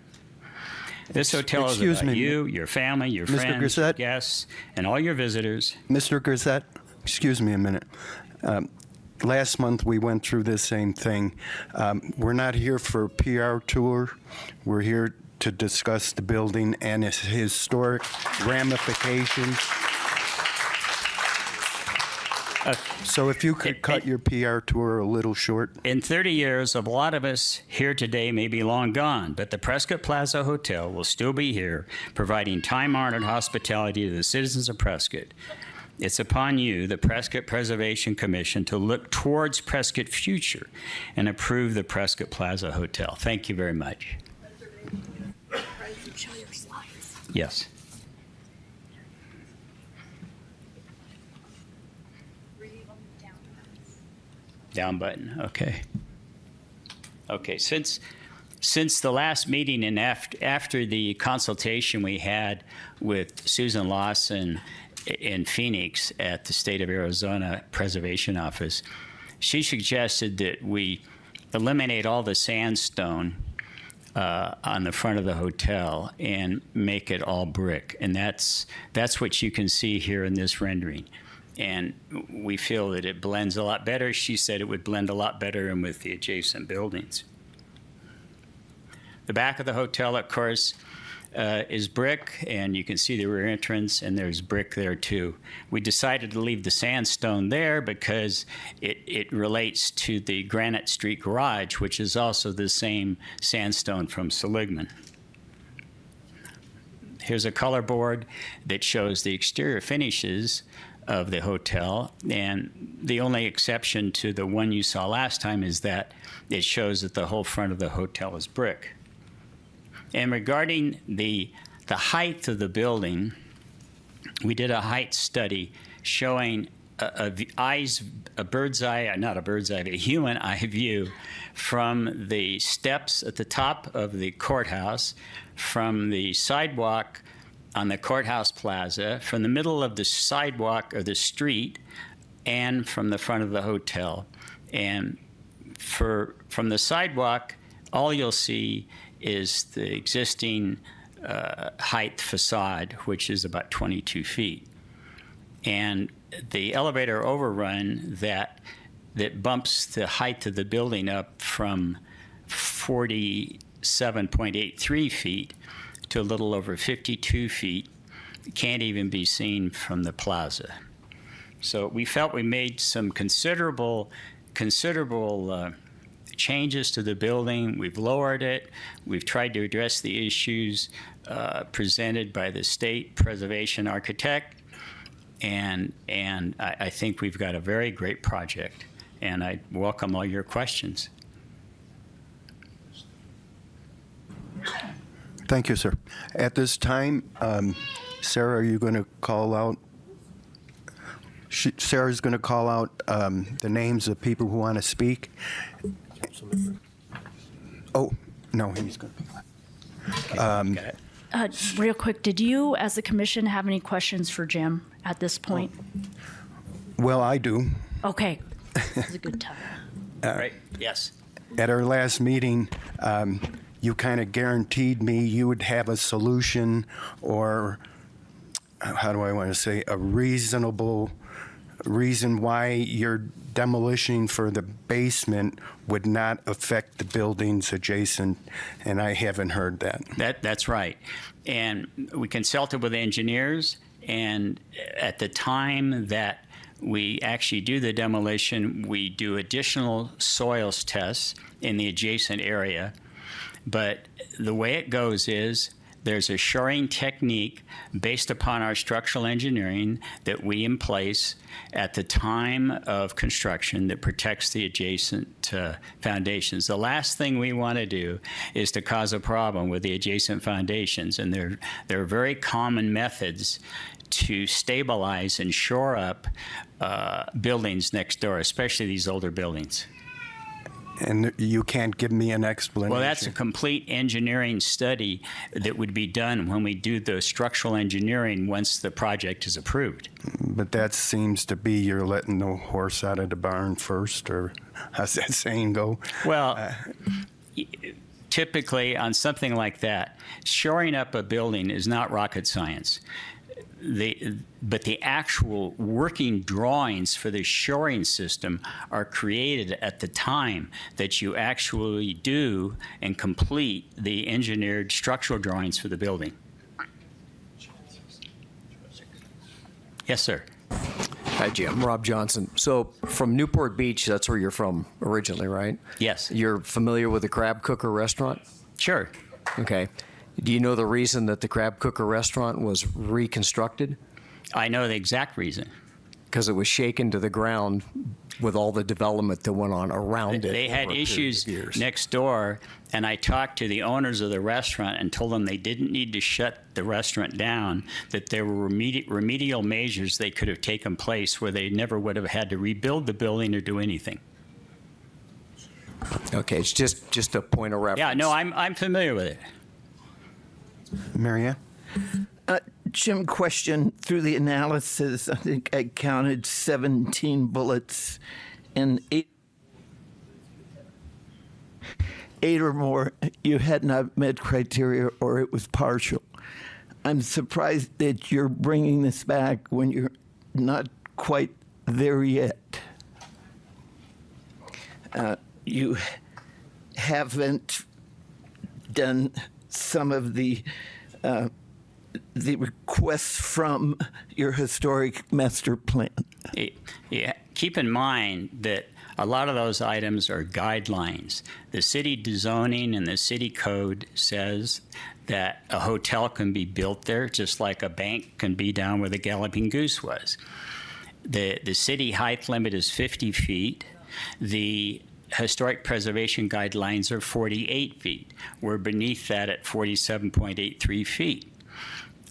This hotel is about you, your family, your friends, your guests, and all your visitors. Mr. Grissett, excuse me a minute. Last month, we went through this same thing. We're not here for a PR tour. We're here to discuss the building and its historic ramifications. So if you could cut your PR tour a little short. In 30 years, a lot of us here today may be long gone, but the Prescott Plaza Hotel will still be here, providing time-honored hospitality to the citizens of Prescott. It's upon you, the Prescott Preservation Commission, to look towards Prescott's future and approve the Prescott Plaza Hotel. Thank you very much. Show your slides. Yes. Down button, okay. Okay, since the last meeting and after the consultation we had with Susan Lawson in Phoenix at the State of Arizona Preservation Office, she suggested that we eliminate all the sandstone on the front of the hotel and make it all brick. And that's what you can see here in this rendering. And we feel that it blends a lot better. She said it would blend a lot better in with the adjacent buildings. The back of the hotel, of course, is brick, and you can see the rear entrance, and there's brick there too. We decided to leave the sandstone there because it relates to the Granite Street Garage, which is also the same sandstone from Seligman. Here's a color board that shows the exterior finishes of the hotel, and the only exception to the one you saw last time is that it shows that the whole front of the hotel is brick. And regarding the height of the building, we did a height study showing a bird's eye, not a bird's eye, a human eye view from the steps at the top of the courthouse, from the sidewalk on the courthouse plaza, from the middle of the sidewalk or the street, and from the front of the hotel. And from the sidewalk, all you'll see is the existing height facade, which is about 22 feet. And the elevator overrun that bumps the height of the building up from 47.83 feet to a little over 52 feet can't even be seen from the plaza. So we felt we made some considerable changes to the building. We've lowered it. We've tried to address the issues presented by the state preservation architect. And I think we've got a very great project. And I welcome all your questions. Thank you, sir. At this time, Sarah, are you going to call out? Sarah's going to call out the names of people who want to speak. Oh, no, he's going to. Real quick, did you, as the commission, have any questions for Jim at this point? Well, I do. Okay, this is a good time. Right? Yes. At our last meeting, you kind of guaranteed me you would have a solution, or how do I want to say, a reasonable reason why your demolition for the basement would not affect the buildings adjacent, and I haven't heard that. That's right. And we consulted with engineers, and at the time that we actually do the demolition, we do additional soils tests in the adjacent area. But the way it goes is there's a shoring technique based upon our structural engineering that we in place at the time of construction that protects the adjacent foundations. The last thing we want to do is to cause a problem with the adjacent foundations, and there are very common methods to stabilize and shore up buildings next door, especially these older buildings. And you can't give me an explanation? Well, that's a complete engineering study that would be done when we do the structural engineering once the project is approved. But that seems to be you're letting the horse out of the barn first, or how's that saying go? Well, typically on something like that, shoring up a building is not rocket science. But the actual working drawings for the shoring system are created at the time that you actually do and complete the engineered structural drawings for the building. Yes, sir. Hi, Jim. Rob Johnson. So from Newport Beach, that's where you're from originally, right? Yes. You're familiar with the Crab Cooker restaurant? Sure. Okay. Do you know the reason that the Crab Cooker restaurant was reconstructed? I know the exact reason. Because it was shaken to the ground with all the development that went on around it. They had issues next door, and I talked to the owners of the restaurant and told them they didn't need to shut the restaurant down, that there were remedial measures they could have taken place where they never would have had to rebuild the building or do anything. Okay, it's just a point of reference. Yeah, no, I'm familiar with it. Marianne? Jim, question. Through the analysis, I think I counted 17 bullets, and eight or more you had not met criteria or it was partial. I'm surprised that you're bringing this back when you're not quite there yet. You haven't done some of the requests from your historic master plan. Yeah, keep in mind that a lot of those items are guidelines. The city zoning and the city code says that a hotel can be built there just like a bank can be down where the Galloping Goose was. The city height limit is 50 feet. The historic preservation guidelines are 48 feet. We're beneath that at 47.83 feet.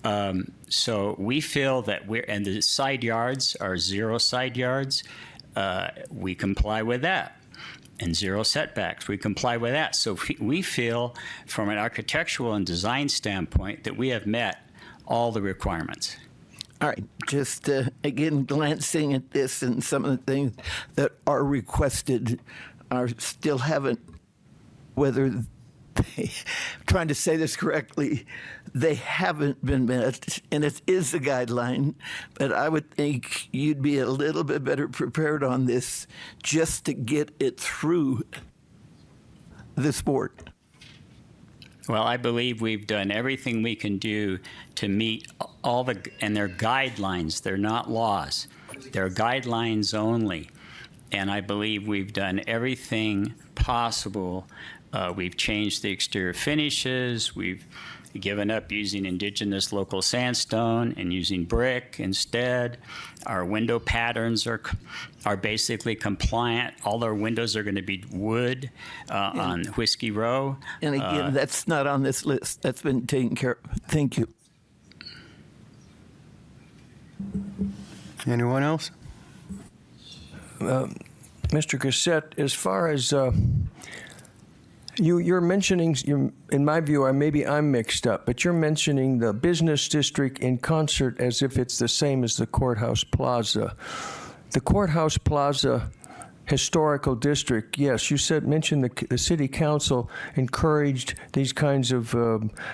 So we feel that and the side yards are 0 side yards. We comply with that. And 0 setbacks, we comply with that. So we feel, from an architectural and design standpoint, that we have met all the requirements. All right, just again, glancing at this and some of the things that are requested are still haven't, whether they, trying to say this correctly, they haven't been met, and it is a guideline, but I would think you'd be a little bit better prepared on this just to get it through this board. Well, I believe we've done everything we can do to meet all and they're guidelines, they're not laws. They're guidelines only. And I believe we've done everything possible. We've changed the exterior finishes. We've given up using indigenous local sandstone and using brick instead. Our window patterns are basically compliant. All our windows are going to be wood on Whiskey Row. And again, that's not on this list. That's been taken care of. Thank you. Anyone else? Mr. Cassette, as far as you're mentioning, in my view, maybe I'm mixed up, but you're mentioning the business district in concert as if it's the same as the Courthouse Plaza. The Courthouse Plaza Historical District, yes, you mentioned the city council encouraged these kinds of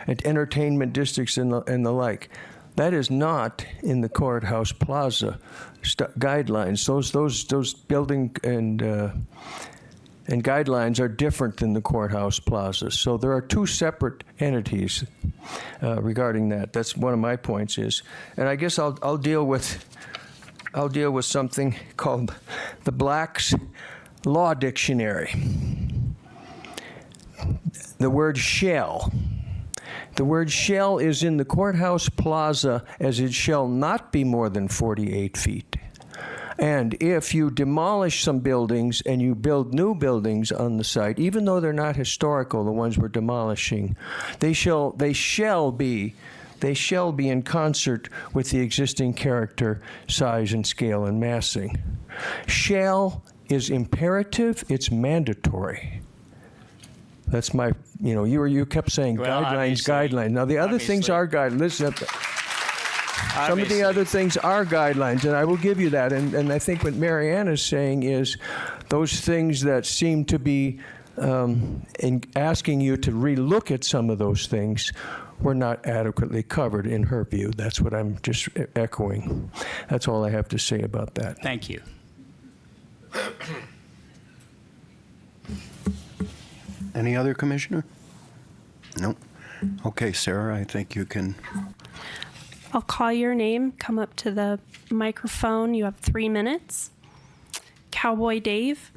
entertainment districts and the like. That is not in the Courthouse Plaza guidelines. Those building and guidelines are different than the Courthouse Plaza. So there are two separate entities regarding that. That's one of my points is, and I guess I'll deal with something called the Black's Law Dictionary. The word shall. The word shall is in the Courthouse Plaza as it shall not be more than 48 feet. And if you demolish some buildings and you build new buildings on the site, even though they're not historical, the ones we're demolishing, they shall be in concert with the existing character, size, and scale and massing. Shall is imperative, it's mandatory. That's my, you kept saying guidelines. Now, the other things are guidelines. Listen, some of the other things are guidelines, and I will give you that. And I think what Mary Ann is saying is those things that seem to be asking you to relook at some of those things were not adequately covered in her view. That's what I'm just echoing. That's all I have to say about that. Thank you. Any other commissioner? No. Okay, Sarah, I think you can. I'll call your name. Come up to the microphone. You have 3 minutes. Cowboy Dave.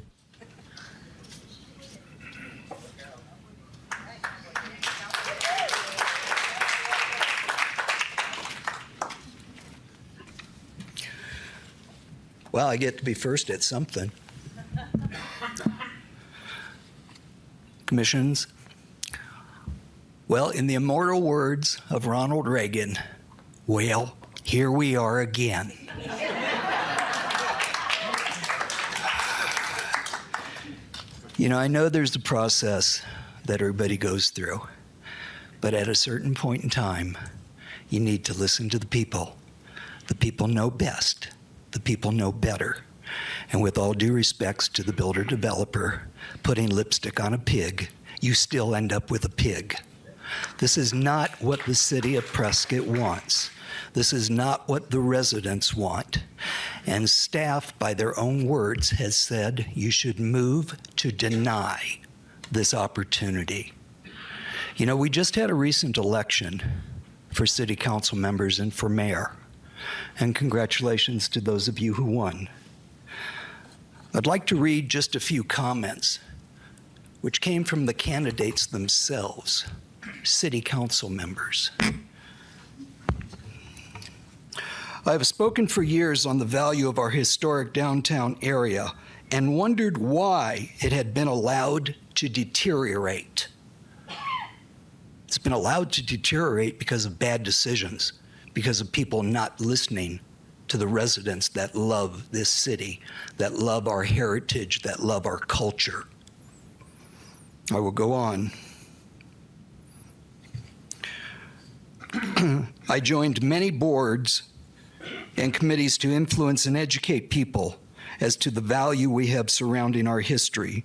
Well, I get to be first at something. Commissions. Well, in the immortal words of Ronald Reagan, well, here we are again. I know there's a process that everybody goes through, but at a certain point in time, you need to listen to the people. The people know best. The people know better. And with all due respects to the builder-developer, putting lipstick on a pig, you still end up with a pig. This is not what the city of Prescott wants. This is not what the residents want. And staff, by their own words, has said you should move to deny this opportunity. We just had a recent election for city council members and for mayor. And congratulations to those of you who won. I'd like to read just a few comments which came from the candidates themselves, city council members. I have spoken for years on the value of our historic downtown area and wondered why it had been allowed to deteriorate. It's been allowed to deteriorate because of bad decisions, because of people not listening to the residents that love this city, that love our heritage, that love our culture. I will go on. I joined many boards and committees to influence and educate people as to the value we have surrounding our history.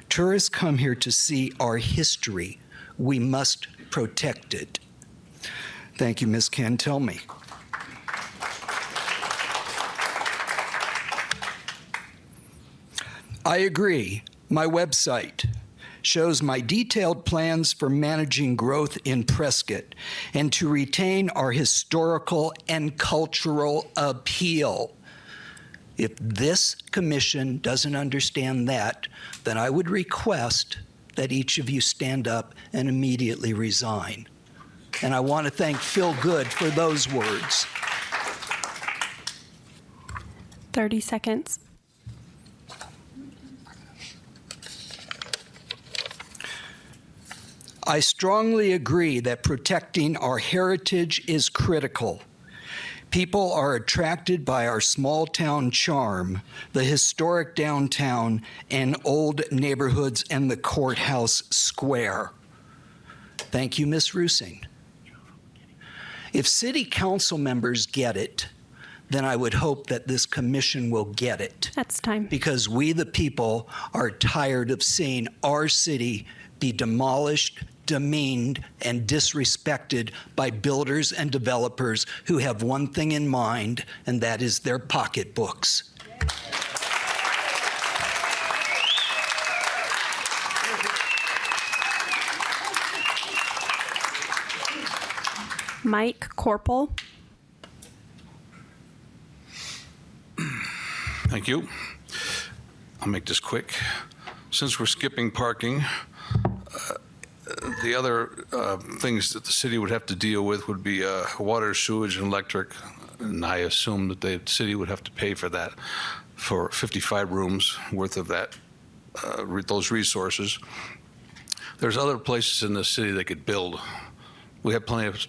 Tourists come here to see our history. We must protect it. Thank you, Ms. Cantelme. I agree. My website shows my detailed plans for managing growth in Prescott and to retain our historical and cultural appeal. If this commission doesn't understand that, then I would request that each of you stand up and immediately resign. And I want to thank Phil Good for those words. 30 seconds. I strongly agree that protecting our heritage is critical. People are attracted by our small town charm, the historic downtown, and old neighborhoods and the courthouse square. Thank you, Ms. Rusing. If city council members get it, then I would hope that this commission will get it. That's time. Because we, the people, are tired of seeing our city be demolished, demeaned, and disrespected by builders and developers who have one thing in mind, and that is their pocketbooks. Mike Corporal. Thank you. I'll make this quick. Since we're skipping parking, the other things that the city would have to deal with would be water, sewage, and electric. And I assume that the city would have to pay for that, for 55 rooms worth of that, those resources. There's other places in the city they could build. We have plenty of,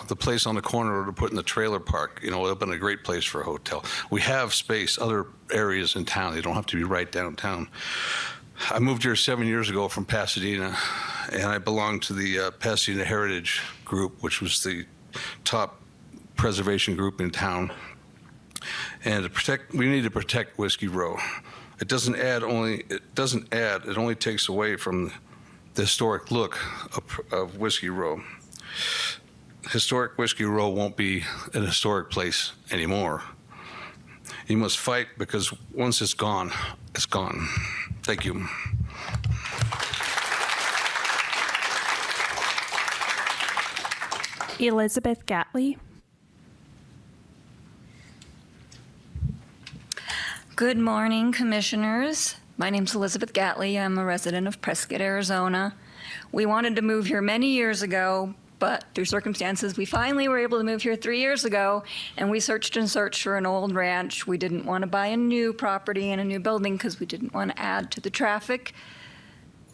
the place on the corner to put in the trailer park, it would have been a great place for a hotel. We have space, other areas in town. They don't have to be right downtown. I moved here 7 years ago from Pasadena, and I belonged to the Pasadena Heritage Group, which was the top preservation group in town. And we need to protect Whiskey Row. It only takes away from the historic look of Whiskey Row. Historic Whiskey Row won't be an historic place anymore. You must fight, because once it's gone, it's gone. Thank you. Elizabeth Gatley. Good morning, commissioners. My name's Elizabeth Gatley. I'm a resident of Prescott, Arizona. We wanted to move here many years ago, but through circumstances, we finally were able to move here 3 years ago, and we searched and searched for an old ranch. We didn't want to buy a new property and a new building because we didn't want to add to the traffic.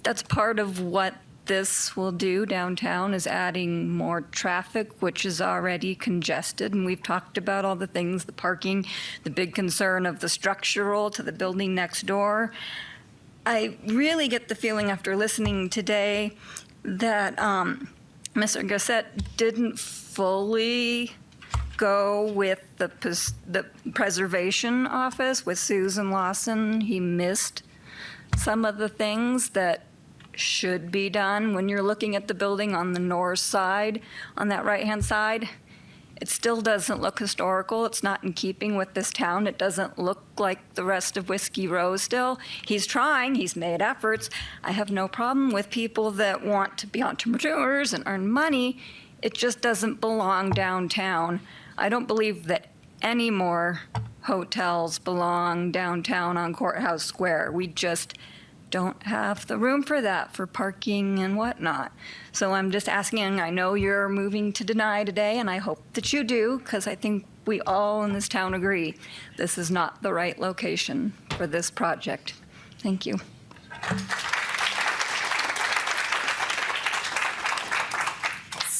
That's part of what this will do downtown, is adding more traffic, which is already congested. And we've talked about all the things, the parking, the big concern of the structural to the building next door. I really get the feeling after listening today that Mr. Gossett didn't fully go with the preservation office with Susan Lawson. He missed some of the things that should be done. When you're looking at the building on the north side, on that right-hand side, it still doesn't look historical. It's not in keeping with this town. It doesn't look like the rest of Whiskey Row still. He's trying, he's made efforts. I have no problem with people that want to be entrepreneurs and earn money. It just doesn't belong downtown. I don't believe that any more hotels belong downtown on Courthouse Square. We just don't have the room for that, for parking and whatnot. So I'm just asking, I know you're moving to deny today, and I hope that you do, because I think we all in this town agree this is not the right location for this project. Thank you.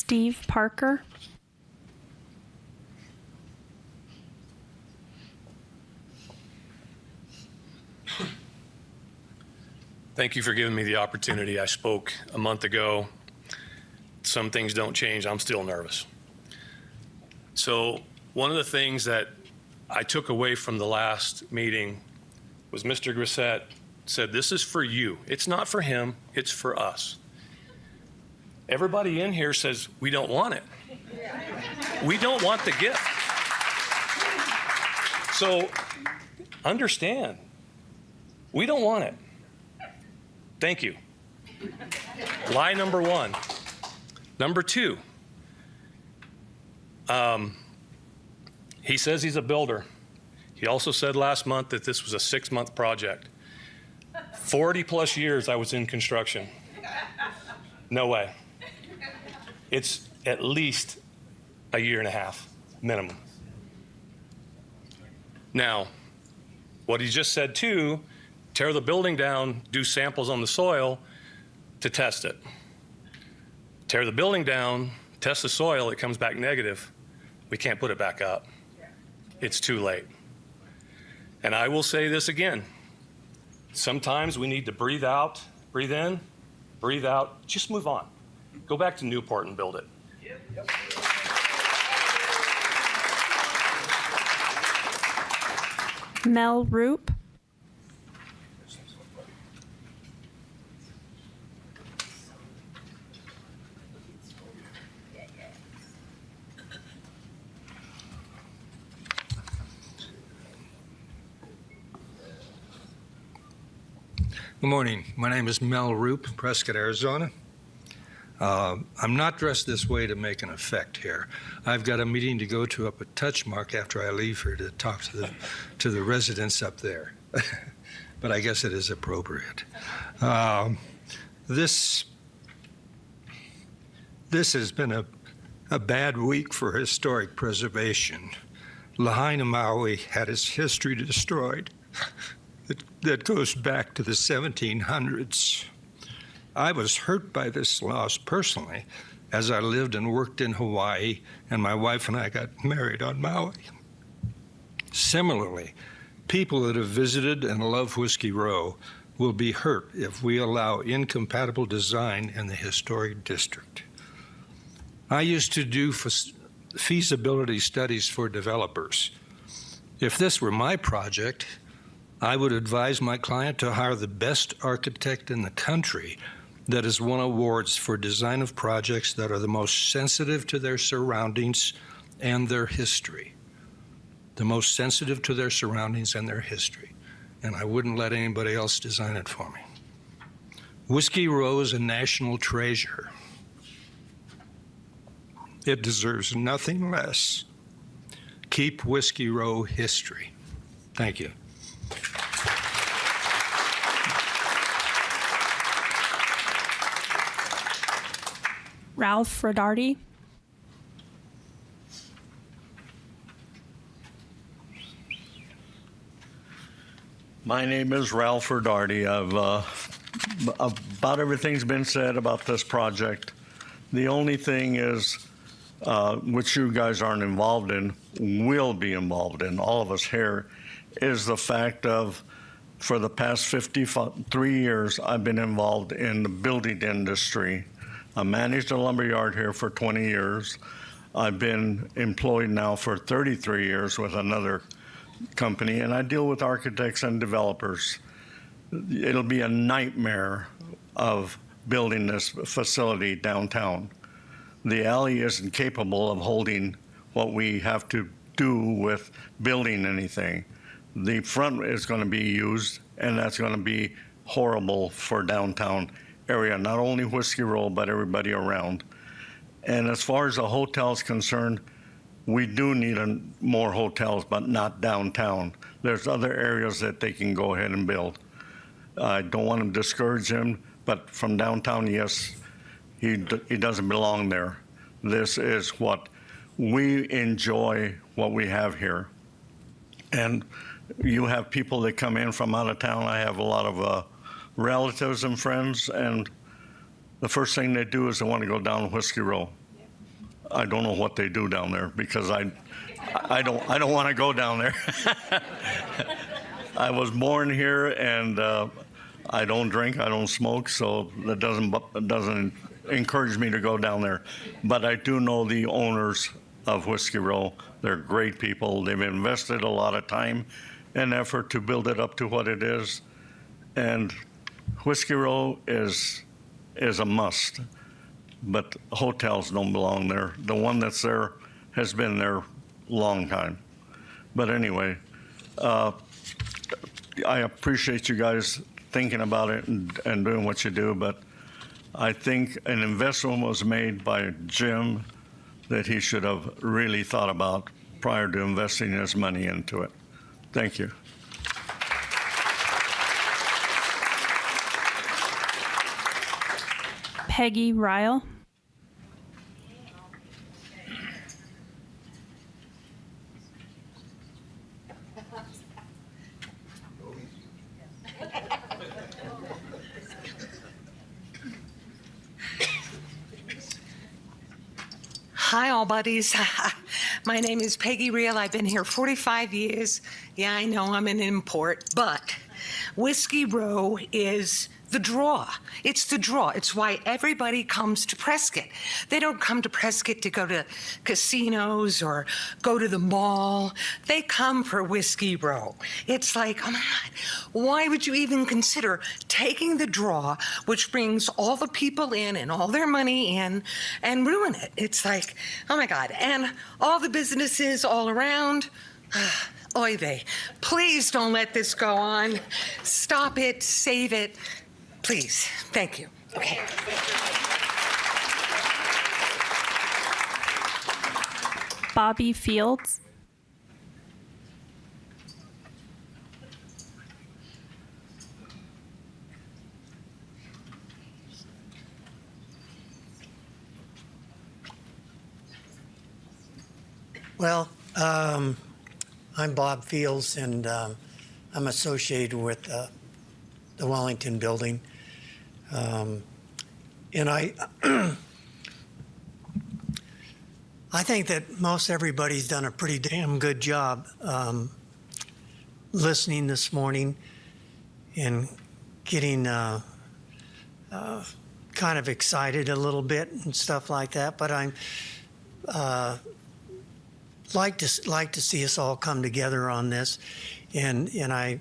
Steve Parker. Thank you for giving me the opportunity. I spoke a month ago. Some things don't change. I'm still nervous. So one of the things that I took away from the last meeting was Mr. Grissett said, this is for you. It's not for him. It's for us. Everybody in here says, we don't want it. We don't want the gift. So understand, we don't want it. Thank you. Lie number one. Number two, he says he's a builder. He also said last month that this was a 6-month project. 40 plus years I was in construction. No way. It's at least a year and a half, minimum. Now, what he just said too, tear the building down, do samples on the soil to test it. Tear the building down, test the soil, it comes back negative. We can't put it back up. It's too late. And I will say this again. Sometimes we need to breathe out, breathe in, breathe out, just move on. Go back to Newport and build it. Mel Roop. Good morning. My name is Mel Roop, Prescott, Arizona. I'm not dressed this way to make an effect here. I've got a meeting to go to up at Touchmark after I leave here to talk to the residents up there. But I guess it is appropriate. This has been a bad week for historic preservation. Lahaina, Maui had its history destroyed. That goes back to the 1700s. I was hurt by this loss personally as I lived and worked in Hawaii, and my wife and I got married on Maui. Similarly, people that have visited and love Whiskey Row will be hurt if we allow incompatible design in the historic district. I used to do feasibility studies for developers. If this were my project, I would advise my client to hire the best architect in the country that has won awards for design of projects that are the most sensitive to their surroundings and their history. The most sensitive to their surroundings and their history. And I wouldn't let anybody else design it for me. Whiskey Row is a national treasure. It deserves nothing less. Keep Whiskey Row history. Thank you. Ralph Rodarty. My name is Ralph Rodarty. About everything's been said about this project. The only thing is, which you guys aren't involved in, will be involved in, all of us here, is the fact of, for the past 53 years, I've been involved in the building industry. I managed a lumber yard here for 20 years. I've been employed now for 33 years with another company, and I deal with architects and developers. It'll be a nightmare of building this facility downtown. The alley isn't capable of holding what we have to do with building anything. The front is going to be used, and that's going to be horrible for downtown area, not only Whiskey Row, but everybody around. And as far as the hotel is concerned, we do need more hotels, but not downtown. There's other areas that they can go ahead and build. I don't want to discourage him, but from downtown, yes, he doesn't belong there. This is what we enjoy, what we have here. And you have people that come in from out of town. I have a lot of relatives and friends, and the first thing they do is they want to go down Whiskey Row. I don't know what they do down there because I don't want to go down there. I was born here, and I don't drink, I don't smoke, so that doesn't encourage me to go down there. But I do know the owners of Whiskey Row. They're great people. They've invested a lot of time and effort to build it up to what it is. And Whiskey Row is a must, but hotels don't belong there. The one that's there has been there a long time. But anyway, I appreciate you guys thinking about it and doing what you do, but I think an investment was made by Jim that he should have really thought about prior to investing his money into it. Thank you. Peggy Ryle. Hi, all buddies. My name is Peggy Reel. I've been here 45 years. Yeah, I know I'm an import, but Whiskey Row is the draw. It's the draw. It's why everybody comes to Prescott. They don't come to Prescott to go to casinos or go to the mall. They come for Whiskey Row. It's like, oh my God, why would you even consider taking the draw, which brings all the people in and all their money in, and ruin it? It's like, oh my God. And all the businesses all around, oy vey. Please don't let this go on. Stop it, save it. Please, thank you. Okay. Bobby Fields. Well, I'm Bob Fields, and I'm associated with the Wellington building. And I think that most everybody's done a pretty damn good job listening this morning and getting kind of excited a little bit and stuff like that. But I'm like to see us all come together on this, and I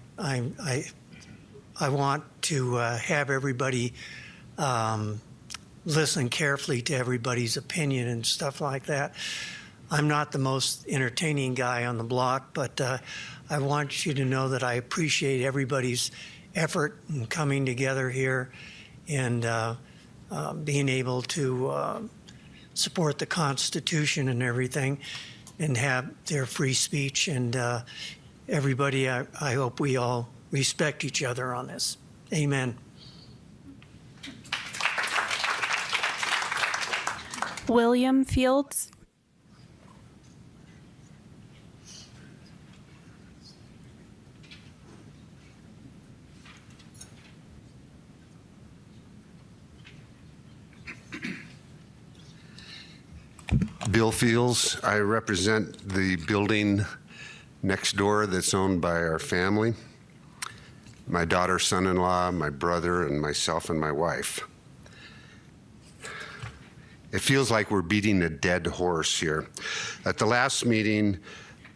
want to have everybody listen carefully to everybody's opinion and stuff like that. I'm not the most entertaining guy on the block, but I want you to know that I appreciate everybody's effort in coming together here and being able to support the Constitution and everything and have their free speech. And everybody, I hope we all respect each other on this. Amen. William Fields. Bill Fields. I represent the building next door that's owned by our family. My daughter, son-in-law, my brother, and myself and my wife. It feels like we're beating a dead horse here. At the last meeting,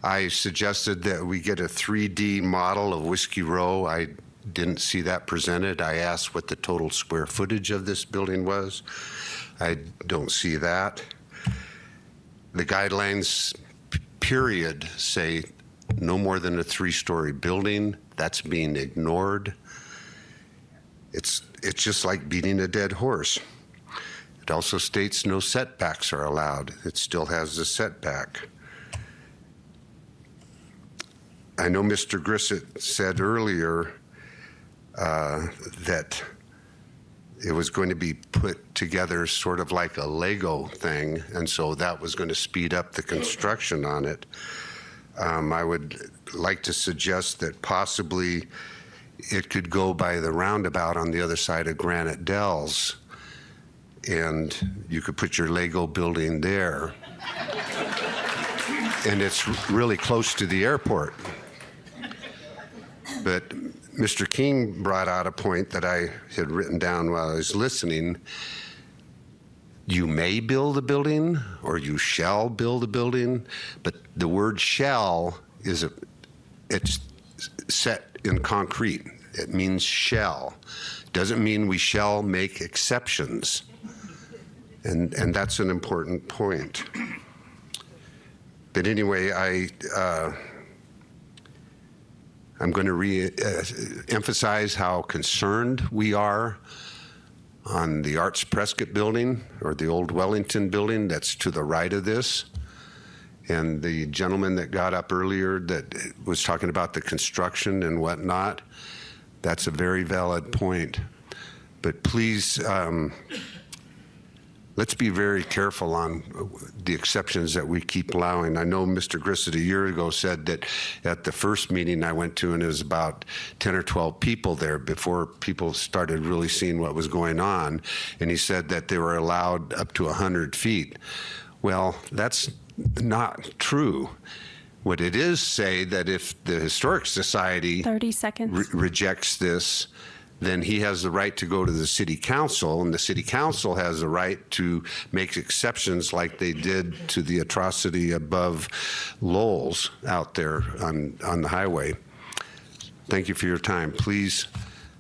I suggested that we get a 3D model of Whiskey Row. I didn't see that presented. I asked what the total square footage of this building was. I don't see that. The guidelines, period, say no more than a 3-story building. That's being ignored. It's just like beating a dead horse. It also states no setbacks are allowed. It still has the setback. I know Mr. Grissett said earlier that it was going to be put together sort of like a Lego thing, and so that was going to speed up the construction on it. I would like to suggest that possibly it could go by the roundabout on the other side of Granite Dells and you could put your Lego building there. And it's really close to the airport. But Mr. King brought out a point that I had written down while I was listening. You may build a building, or you shall build a building, but the word shall it's set in concrete. It means shall. Doesn't mean we shall make exceptions. And that's an important point. But anyway, I'm going to emphasize how concerned we are on the Arts Prescott building, or the old Wellington building that's to the right of this. And the gentleman that got up earlier that was talking about the construction and whatnot, that's a very valid point. But please, let's be very careful on the exceptions that we keep allowing. I know Mr. Grissett a year ago said that at the first meeting I went to, and it was about 10 or 12 people there before people started really seeing what was going on, and he said that they were allowed up to 100 feet. Well, that's not true. What it is say that if the Historic Society 30 seconds. Rejects this, then he has the right to go to the city council, and the city council has the right to make exceptions like they did to the atrocity above Lowell's out there on the highway. Thank you for your time. Please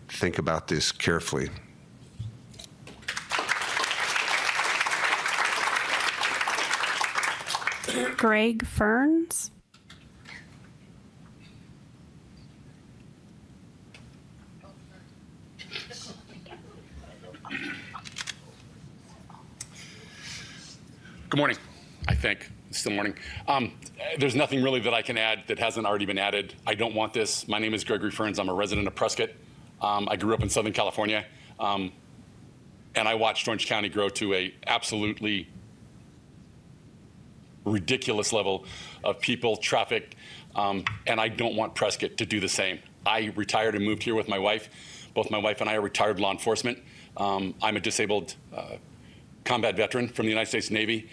think about this carefully. Greg Ferns. Good morning, I think. It's still morning. There's nothing really that I can add that hasn't already been added. I don't want this. My name is Gregory Ferns. I'm a resident of Prescott. I grew up in Southern California, and I watched Orange County grow to a absolutely ridiculous level of people, traffic, and I don't want Prescott to do the same. I retired and moved here with my wife. Both my wife and I are retired law enforcement. I'm a disabled combat veteran from the United States Navy.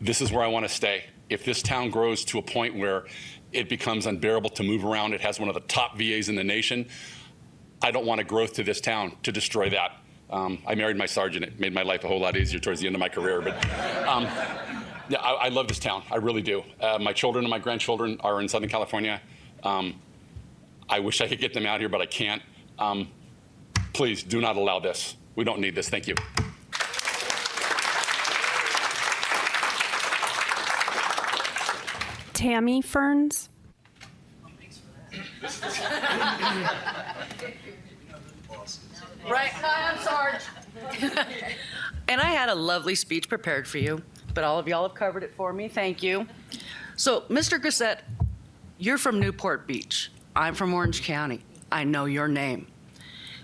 This is where I want to stay. If this town grows to a point where it becomes unbearable to move around, it has one of the top VAs in the nation, I don't want a growth to this town to destroy that. I married my sergeant. It made my life a whole lot easier towards the end of my career. But yeah, I love this town. I really do. My children and my grandchildren are in Southern California. I wish I could get them out here, but I can't. Please do not allow this. We don't need this. Thank you. Tammy Ferns. Right. Hi, I'm Sarge. And I had a lovely speech prepared for you, but all of y'all have covered it for me. Thank you. So, Mr. Grissett, you're from Newport Beach. I'm from Orange County. I know your name.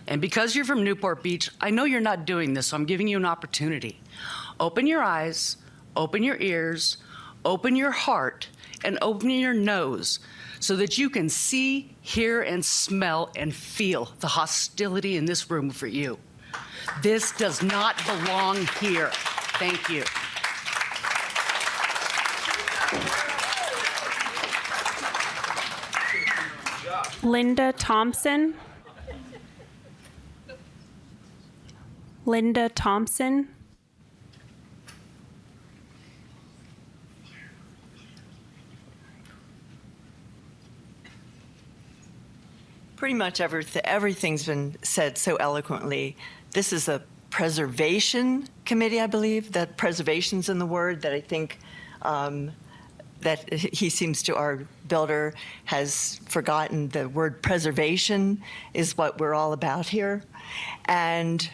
And because you're from Newport Beach, I know you're not doing this, so I'm giving you an opportunity. Open your eyes, open your ears, open your heart, and open your nose so that you can see, hear, and smell and feel the hostility in this room for you. This does not belong here. Thank you. Linda Thompson. Linda Thompson. Pretty much everything's been said so eloquently. This is a preservation committee, I believe. That preservation's in the word that I think that he seems to, our builder, has forgotten the word preservation is what we're all about here. And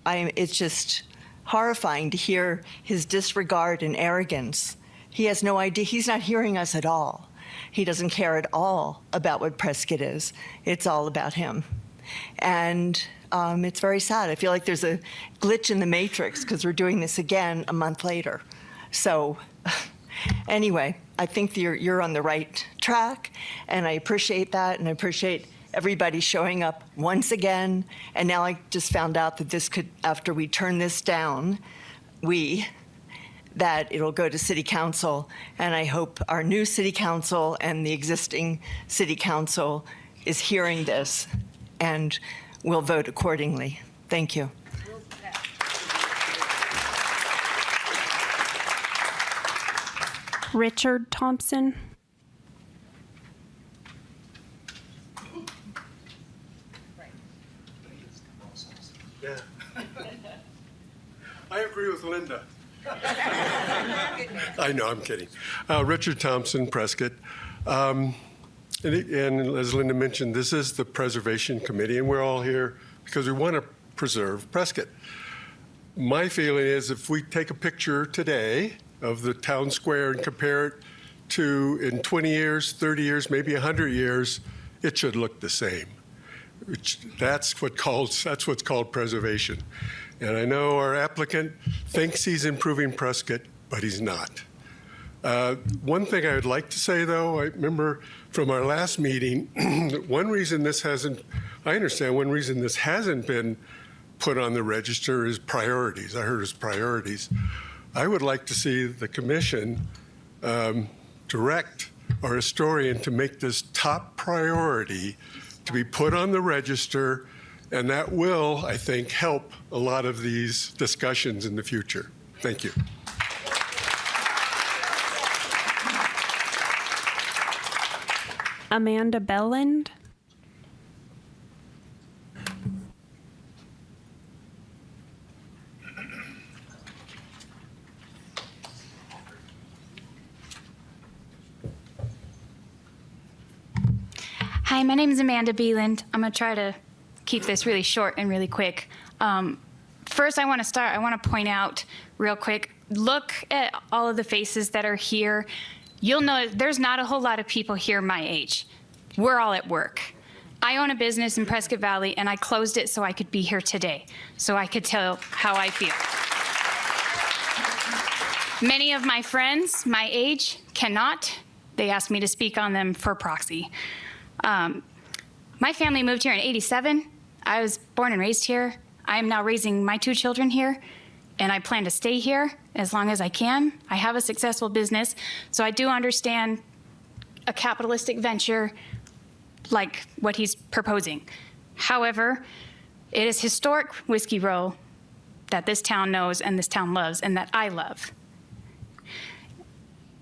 it's just horrifying to hear his disregard and arrogance. He has no idea. He's not hearing us at all. He doesn't care at all about what Prescott is. It's all about him. And it's very sad. I feel like there's a glitch in the matrix because we're doing this again a month later. So anyway, I think you're on the right track, and I appreciate that, and I appreciate everybody showing up once again. And now I just found out that this could, after we turn this down, that it'll go to City Council. And I hope our new City Council and the existing City Council is hearing this and will vote accordingly. Thank you. Richard Thompson. Yeah. I agree with Linda. I know, I'm kidding. Richard Thompson, Prescott. And as Linda mentioned, this is the Preservation Committee, and we're all here because we want to preserve Prescott. My feeling is if we take a picture today of the town square and compare it to in 20 years, 30 years, maybe 100 years, it should look the same. That's what's called preservation. And I know our applicant thinks he's improving Prescott, but he's not. One thing I would like to say, though, I remember from our last meeting, one reason this hasn't been put on the register is priorities. I heard it's priorities. I would like to see the commission direct our historian to make this top priority to be put on the register, and that will, I think, help a lot of these discussions in the future. Thank you. Amanda Belland. Hi, my name is Amanda Beeland. I'm going to try to keep this really short and really quick. First, I want to point out real quick, look at all of the faces that are here. You'll know there's not a whole lot of people here my age. We're all at work. I own a business in Prescott Valley, and I closed it so I could be here today, so I could tell how I feel. Many of my friends my age cannot. They asked me to speak on them for proxy. My family moved here in '87. I was born and raised here. I am now raising my 2 children here, and I plan to stay here as long as I can. I have a successful business, so I do understand a capitalistic venture like what he's proposing. However, it is historic Whiskey Row that this town knows and this town loves and that I love.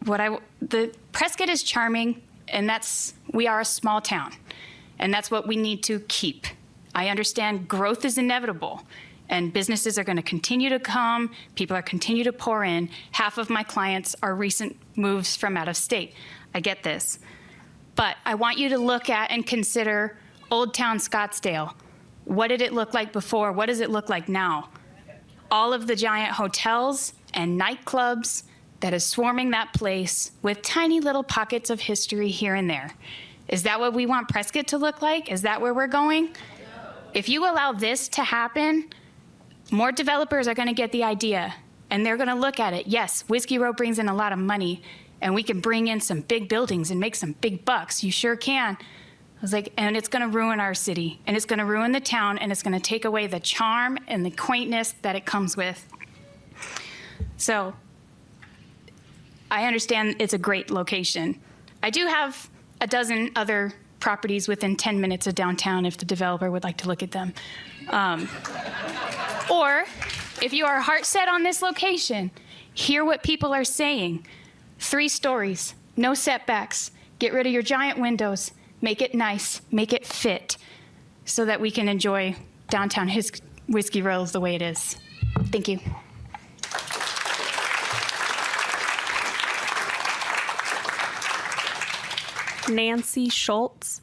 The Prescott is charming, and we are a small town, and that's what we need to keep. I understand growth is inevitable, and businesses are going to continue to come, people are continue to pour in. Half of my clients are recent moves from out of state. I get this. But I want you to look at and consider Old Town Scottsdale. What did it look like before? What does it look like now? All of the giant hotels and nightclubs that is swarming that place with tiny little pockets of history here and there. Is that what we want Prescott to look like? Is that where we're going? If you allow this to happen, more developers are going to get the idea, and they're going to look at it. Yes, Whiskey Row brings in a lot of money, and we can bring in some big buildings and make some big bucks. You sure can. I was like, and it's going to ruin our city, and it's going to ruin the town, and it's going to take away the charm and the quaintness that it comes with. So I understand it's a great location. I do have a dozen other properties within 10 minutes of downtown if the developer would like to look at them. Or if you are heart set on this location, hear what people are saying. 3 stories, no setbacks, get rid of your giant windows, make it nice, make it fit, so that we can enjoy downtown Whiskey Row the way it is. Thank you. Nancy Schultz.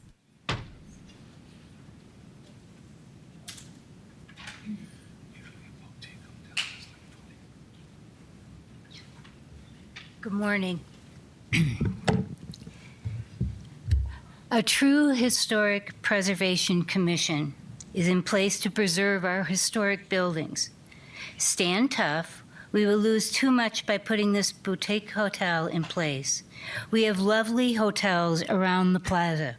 Good morning. A true historic preservation commission is in place to preserve our historic buildings. Stand tough. We will lose too much by putting this boutique hotel in place. We have lovely hotels around the plaza.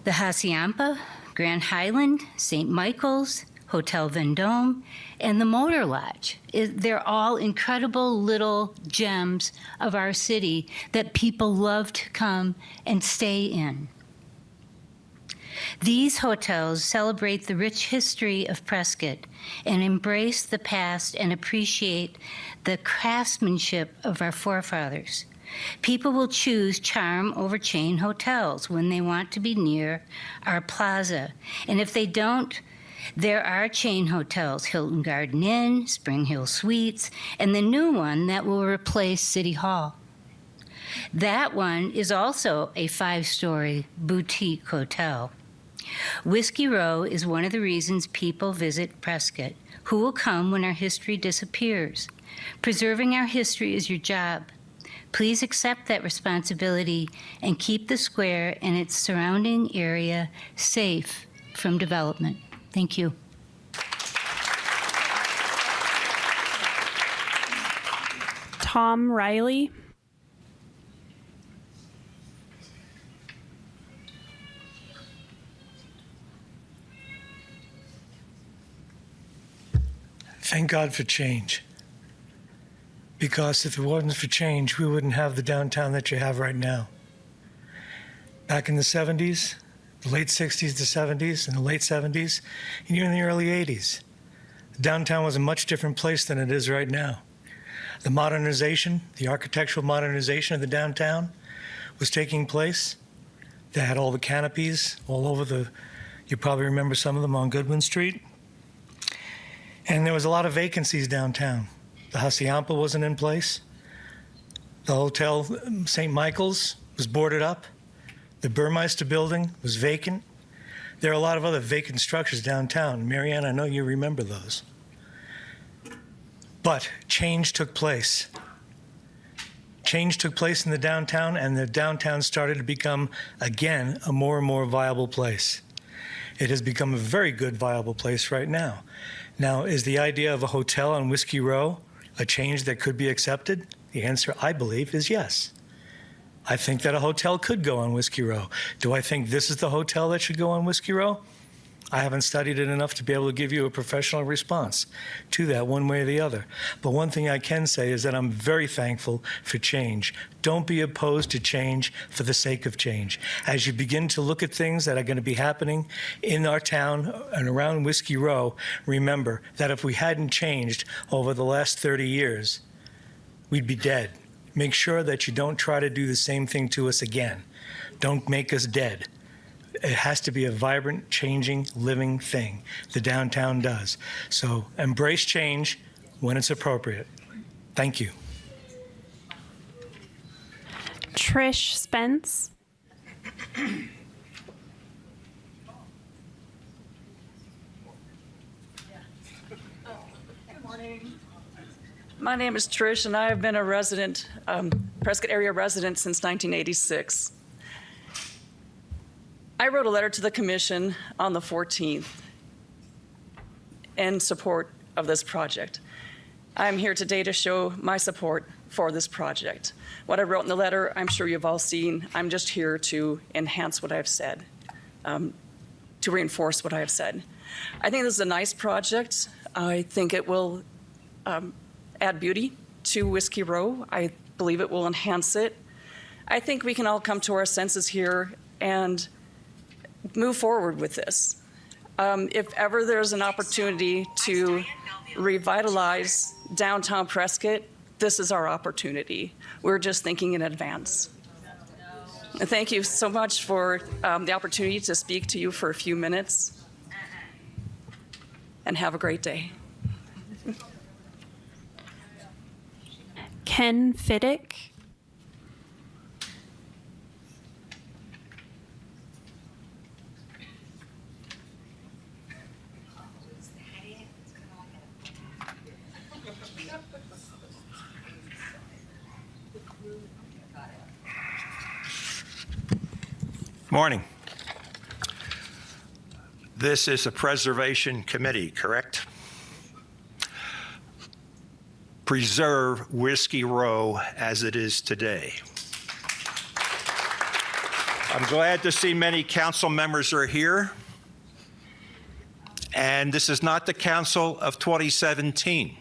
The Hacienda, Grand Highland, St. Michael's, Hotel Vendome, and the Motor Lodge. They're all incredible little gems of our city that people love to come and stay in. These hotels celebrate the rich history of Prescott and embrace the past and appreciate the craftsmanship of our forefathers. People will choose charm over chain hotels when they want to be near our plaza. And if they don't, there are chain hotels, Hilton Garden Inn, Spring Hill Suites, and the new one that will replace City Hall. That one is also a 5-story boutique hotel. Whiskey Row is one of the reasons people visit Prescott. Who will come when our history disappears? Preserving our history is your job. Please accept that responsibility and keep the square and its surrounding area safe from development. Thank you. Tom Riley. Thank God for change. Because if it wasn't for change, we wouldn't have the downtown that you have right now. Back in the 70s, the late 60s to 70s, and the late 70s, and even in the early 80s, the downtown was a much different place than it is right now. The modernization, the architectural modernization of the downtown was taking place. They had all the canopies all over you probably remember some of them on Goodwin Street. And there was a lot of vacancies downtown. The Hacienda wasn't in place. The Hotel St. Michael's was boarded up. The Burmeister building was vacant. There are a lot of other vacant structures downtown. Marianne, I know you remember those. But change took place. Change took place in the downtown, and the downtown started to become, again, a more and more viable place. It has become a very good, viable place right now. Now, is the idea of a hotel on Whiskey Row a change that could be accepted? The answer, I believe, is yes. I think that a hotel could go on Whiskey Row. Do I think this is the hotel that should go on Whiskey Row? I haven't studied it enough to be able to give you a professional response to that one way or the other. But one thing I can say is that I'm very thankful for change. Don't be opposed to change for the sake of change. As you begin to look at things that are going to be happening in our town and around Whiskey Row, remember that if we hadn't changed over the last 30 years, we'd be dead. Make sure that you don't try to do the same thing to us again. Don't make us dead. It has to be a vibrant, changing, living thing. The downtown does. So embrace change when it's appropriate. Thank you. Trish Spence. My name is Trish, and I have been a resident, Prescott area resident since 1986. I wrote a letter to the commission on the 14th in support of this project. I'm here today to show my support for this project. What I wrote in the letter, I'm sure you've all seen. I'm just here to enhance what I've said, to reinforce what I have said. I think this is a nice project. I think it will add beauty to Whiskey Row. I believe it will enhance it. I think we can all come to our senses here and move forward with this. If ever there's an opportunity to revitalize downtown Prescott, this is our opportunity. We're just thinking in advance. And thank you so much for the opportunity to speak to you for a few minutes. And have a great day. Ken Fiddick. Morning. This is a preservation committee, correct? Preserve Whiskey Row as it is today. I'm glad to see many council members are here. And this is not the council of 2017.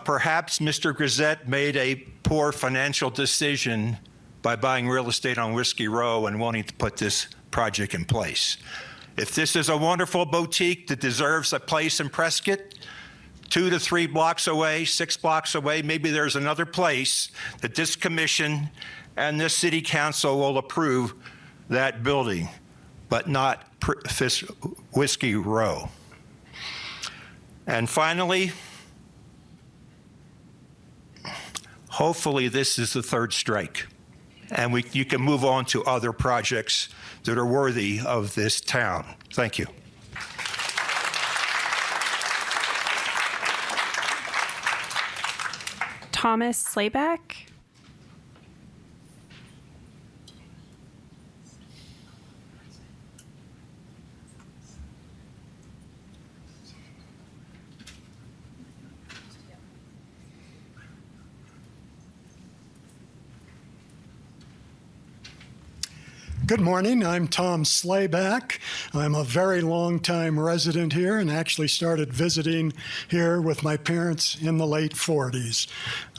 Perhaps Mr. Grisette made a poor financial decision by buying real estate on Whiskey Row and wanting to put this project in place. If this is a wonderful boutique that deserves a place in Prescott, 2 to 3 blocks away, 6 blocks away, maybe there's another place that this commission and this city council will approve that building, but not Whiskey Row. And finally, hopefully this is the third strike, and you can move on to other projects that are worthy of this town. Thank you. Thomas Slayback. Good morning. I'm Tom Slayback. I'm a very long-time resident here and actually started visiting here with my parents in the late 40s.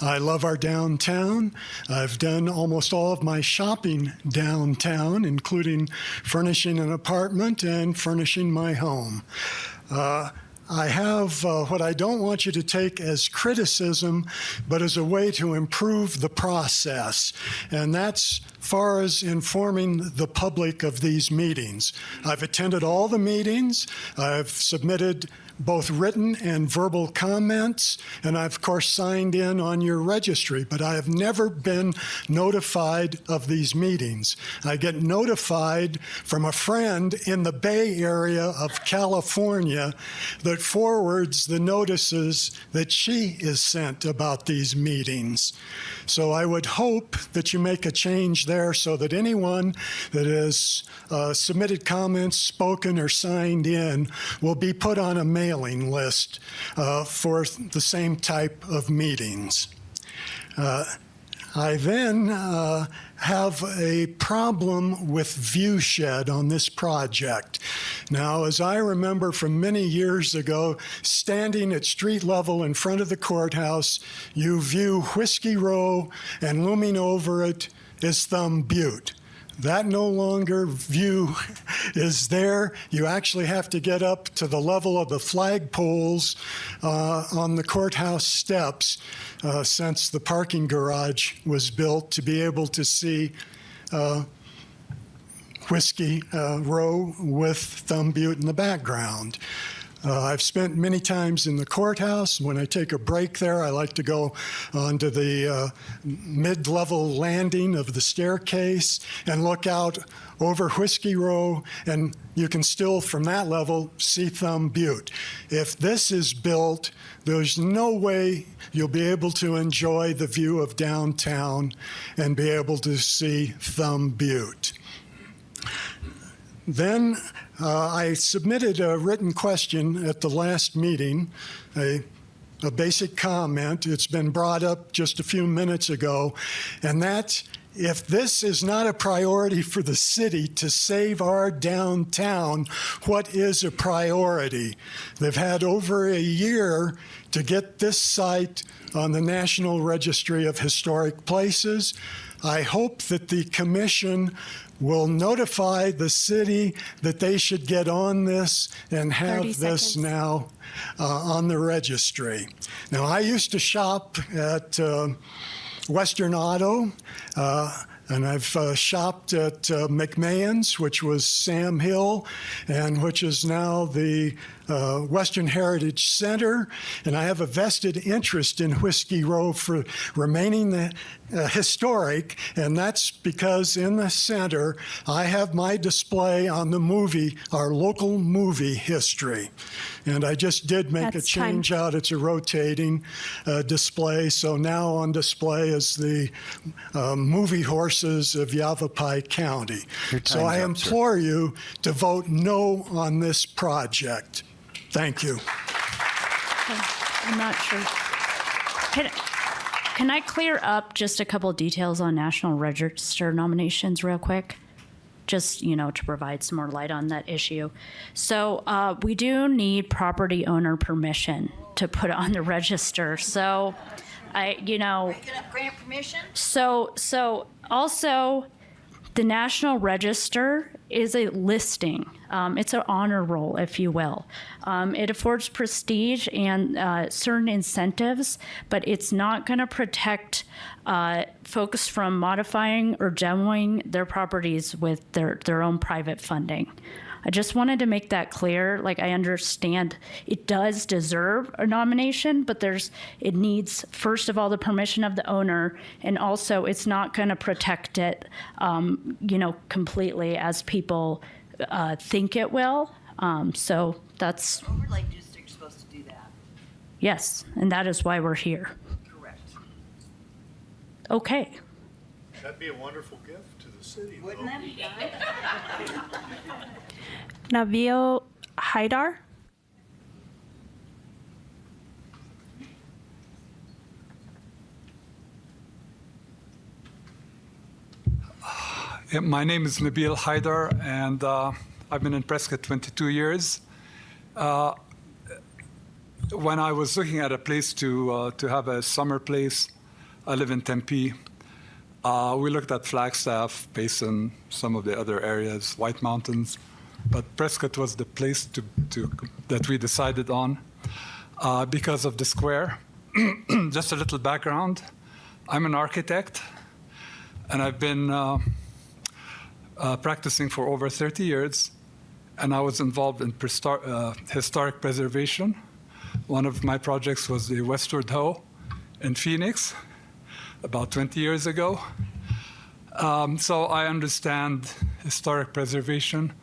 I love our downtown. I've done almost all of my shopping downtown, including furnishing an apartment and furnishing my home. I have what I don't want you to take as criticism, but as a way to improve the process. And that's far as informing the public of these meetings. I've attended all the meetings. I've submitted both written and verbal comments, and I've, of course, signed in on your registry, but I have never been notified of these meetings. I get notified from a friend in the Bay Area of California that forwards the notices that she is sent about these meetings. So I would hope that you make a change there so that anyone that has submitted comments, spoken, or signed in will be put on a mailing list for the same type of meetings. I then have a problem with view shed on this project. Now, as I remember from many years ago, standing at street level in front of the courthouse, you view Whiskey Row, and looming over it is Thumb Butte. That no longer view is there. You actually have to get up to the level of the flagpoles on the courthouse steps since the parking garage was built to be able to see Whiskey Row with Thumb Butte in the background. I've spent many times in the courthouse. When I take a break there, I like to go onto the mid-level landing of the staircase and look out over Whiskey Row, and you can still, from that level, see Thumb Butte. If this is built, there's no way you'll be able to enjoy the view of downtown and be able to see Thumb Butte. Then I submitted a written question at the last meeting, a basic comment. It's been brought up just a few minutes ago, and that's if this is not a priority for the city to save our downtown, what is a priority? They've had over a year to get this site on the National Registry of Historic Places. I hope that the commission will notify the city that they should get on this and have this now on the registry. Now, I used to shop at Western Auto, and I've shopped at McMahon's, which was Sam Hill, and which is now the Western Heritage Center, and I have a vested interest in Whiskey Row for remaining historic, and that's because in the center I have my display on the movie, our local movie history. And I just did make a change out. It's a rotating display, so now on display is the movie horses of Yavapai County. So I implore you to vote no on this project. Thank you. I'm not sure. Can I clear up just a couple details on National Register nominations real quick? Just, to provide some more light on that issue. So we do need property owner permission to put it on the register. So Grant permission? So also, the National Register is a listing. It's an honor roll, if you will. It affords prestige and certain incentives, but it's not going to protect folks from modifying or demoing their properties with their own private funding. I just wanted to make that clear. Like, I understand it does deserve a nomination, but it needs, first of all, the permission of the owner, and also it's not going to protect it, completely as people think it will. So that's. Overlay district's supposed to do that. Yes, and that is why we're here. Correct. Okay. That'd be a wonderful gift to the city. Wouldn't that be nice? Nabil Haidar. My name is Nabil Haidar, and I've been in Prescott 22 years. When I was looking at a place to have a summer place, I live in Tempe. We looked at Flagstaff, Payson, some of the other areas, White Mountains, but Prescott was the place that we decided on because of the square. Just a little background. I'm an architect, and I've been practicing for over 30 years, and I was involved in historic preservation. One of my projects was the Westward Ho in Phoenix about 20 years ago. So I understand historic preservation.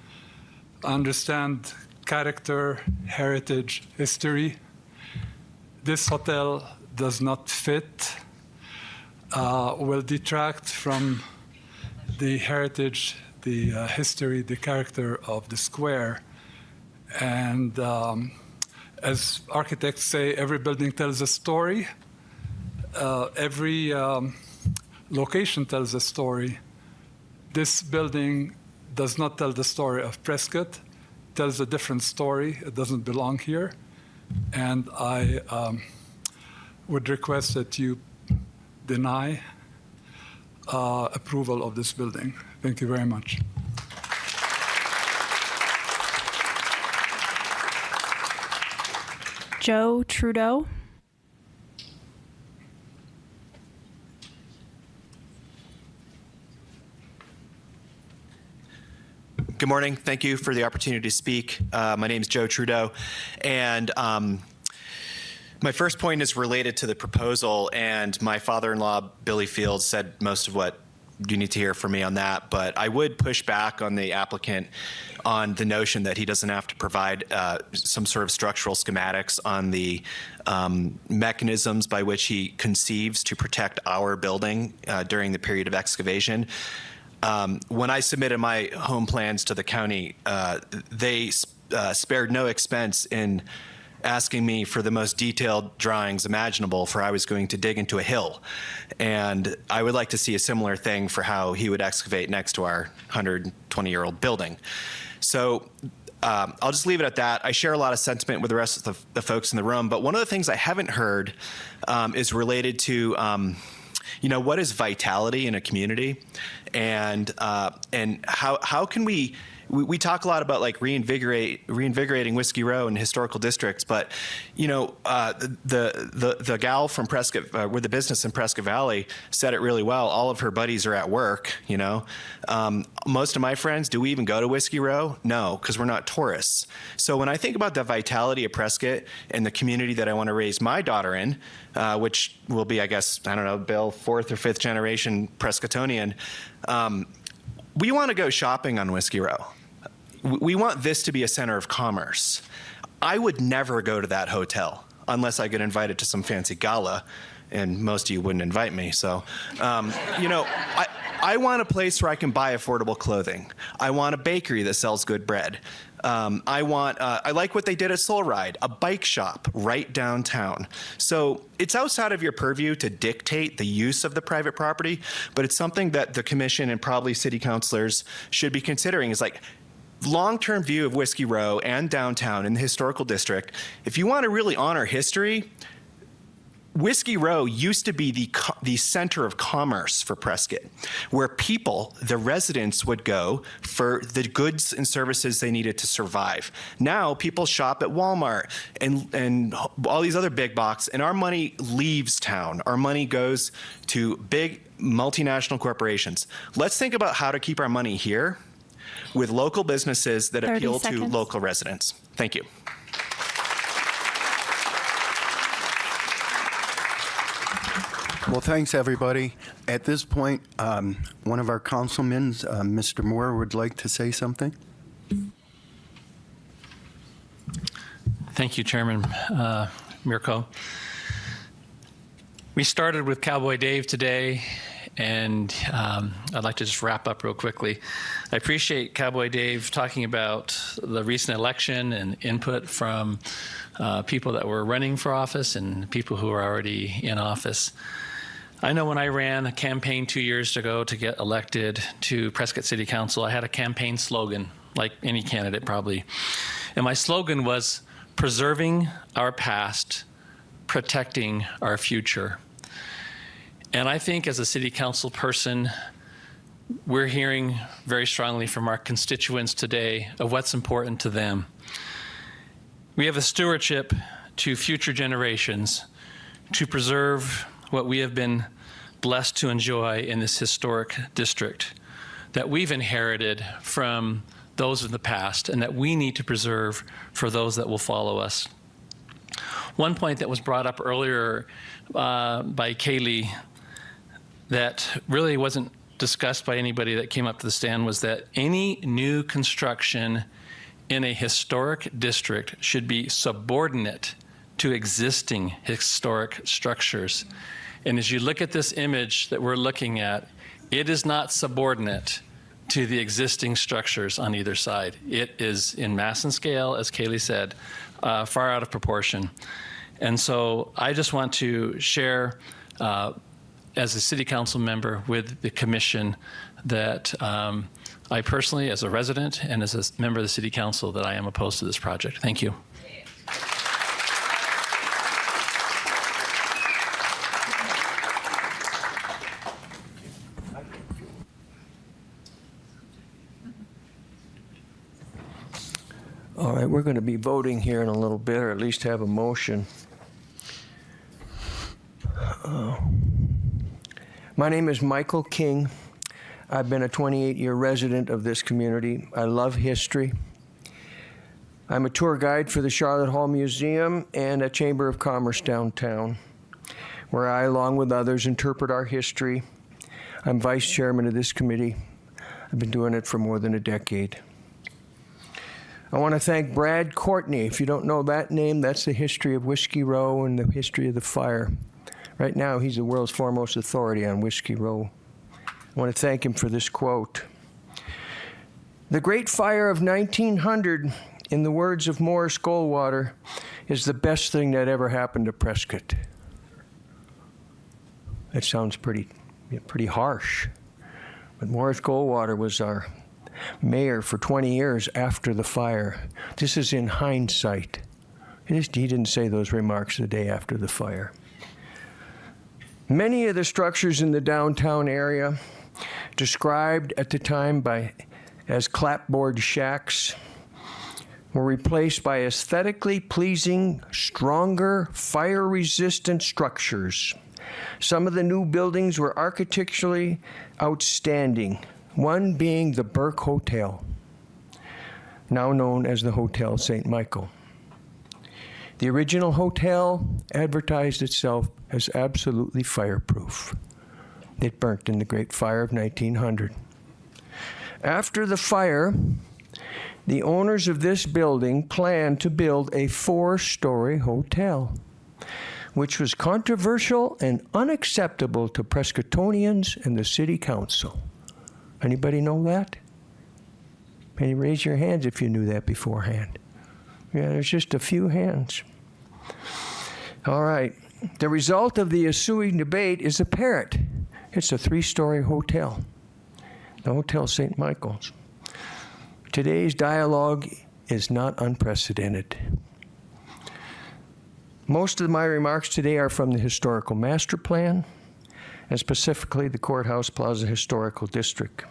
I understand character, heritage, history. This hotel does not fit, will detract from the heritage, the history, the character of the square. And as architects say, every building tells a story. Every location tells a story. This building does not tell the story of Prescott, it tells a different story. It doesn't belong here. And I would request that you deny approval of this building. Thank you very much. Joe Trudeau. Good morning. Thank you for the opportunity to speak. My name is Joe Trudeau, and my first point is related to the proposal, and my father-in-law, Billy Fields, said most of what you need to hear from me on that, but I would push back on the applicant on the notion that he doesn't have to provide some sort of structural schematics on the mechanisms by which he conceives to protect our building during the period of excavation. When I submitted my home plans to the county, they spared no expense in asking me for the most detailed drawings imaginable for I was going to dig into a hill. And I would like to see a similar thing for how he would excavate next to our 120-year-old building. So I'll just leave it at that. I share a lot of sentiment with the rest of the folks in the room, but one of the things I haven't heard is related to what is vitality in a community, and how can we talk a lot about like reinvigorating Whiskey Row and historical districts, but the gal from Prescott with the business in Prescott Valley said it really well. All of her buddies are at work. Most of my friends, do we even go to Whiskey Row? No, because we're not tourists. So when I think about the vitality of Prescott and the community that I want to raise my daughter in, which will be, I guess, I don't know, Bill, 4th or 5th generation Prescottonian, we want to go shopping on Whiskey Row. We want this to be a center of commerce. I would never go to that hotel unless I get invited to some fancy gala, and most of you wouldn't invite me. So, I want a place where I can buy affordable clothing. I want a bakery that sells good bread. I like what they did at Soul Ride, a bike shop right downtown. So it's outside of your purview to dictate the use of the private property, but it's something that the commission and probably city councilors should be considering is like long-term view of Whiskey Row and downtown in the historical district. If you want to really honor history, Whiskey Row used to be the center of commerce for Prescott, where people, the residents, would go for the goods and services they needed to survive. Now people shop at Walmart and all these other big box, and our money leaves town. Our money goes to big multinational corporations. Let's think about how to keep our money here with local businesses that appeal to local residents. Thank you. Well, thanks, everybody. At this point, one of our councilmen, Mr. Moore, would like to say something. Thank you, Chairman Mirko. We started with Cowboy Dave today, and I'd like to just wrap up real quickly. I appreciate Cowboy Dave talking about the recent election and input from people that were running for office and people who are already in office. I know when I ran a campaign 2 years ago to get elected to Prescott City Council, I had a campaign slogan, like any candidate probably. And my slogan was, preserving our past, protecting our future. And I think as a city council person, we're hearing very strongly from our constituents today of what's important to them. We have a stewardship to future generations to preserve what we have been blessed to enjoy in this historic district that we've inherited from those in the past and that we need to preserve for those that will follow us. One point that was brought up earlier by Kaylee that really wasn't discussed by anybody that came up to the stand was that any new construction in a historic district should be subordinate to existing historic structures. And as you look at this image that we're looking at, it is not subordinate to the existing structures on either side. It is in mass and scale, as Kaylee said, far out of proportion. And so I just want to share as a city council member with the commission that I personally, as a resident and as a member of the city council, that I am opposed to this project. Thank you. All right, we're going to be voting here in a little bit, or at least have a motion. My name is Michael King. I've been a 28-year resident of this community. I love history. I'm a tour guide for the Charlotte Hall Museum and a Chamber of Commerce downtown, where I, along with others, interpret our history. I'm vice chairman of this committee. I've been doing it for more than a decade. I want to thank Brad Courtney. If you don't know that name, that's the history of Whiskey Row and the history of the fire. Right now, he's the world's foremost authority on Whiskey Row. I want to thank him for this quote. The Great Fire of 1900, in the words of Morris Goldwater, is the best thing that ever happened to Prescott. That sounds pretty harsh. But Morris Goldwater was our mayor for 20 years after the fire. This is in hindsight. He didn't say those remarks the day after the fire. Many of the structures in the downtown area, described at the time as clapboard shacks, were replaced by aesthetically pleasing, stronger, fire-resistant structures. Some of the new buildings were architecturally outstanding, one being the Burke Hotel, now known as the Hotel St. Michael. The original hotel advertised itself as absolutely fireproof. It burnt in the Great Fire of 1900. After the fire, the owners of this building planned to build a 4-story hotel, which was controversial and unacceptable to Prescottonians and the city council. Anybody know that? Can you raise your hands if you knew that beforehand? Yeah, there's just a few hands. All right. The result of the ensuing debate is apparent. It's a 3-story hotel, the Hotel St. Michael's. Today's dialogue is not unprecedented. Most of my remarks today are from the Historical Master Plan, and specifically the Courthouse Plaza Historical District,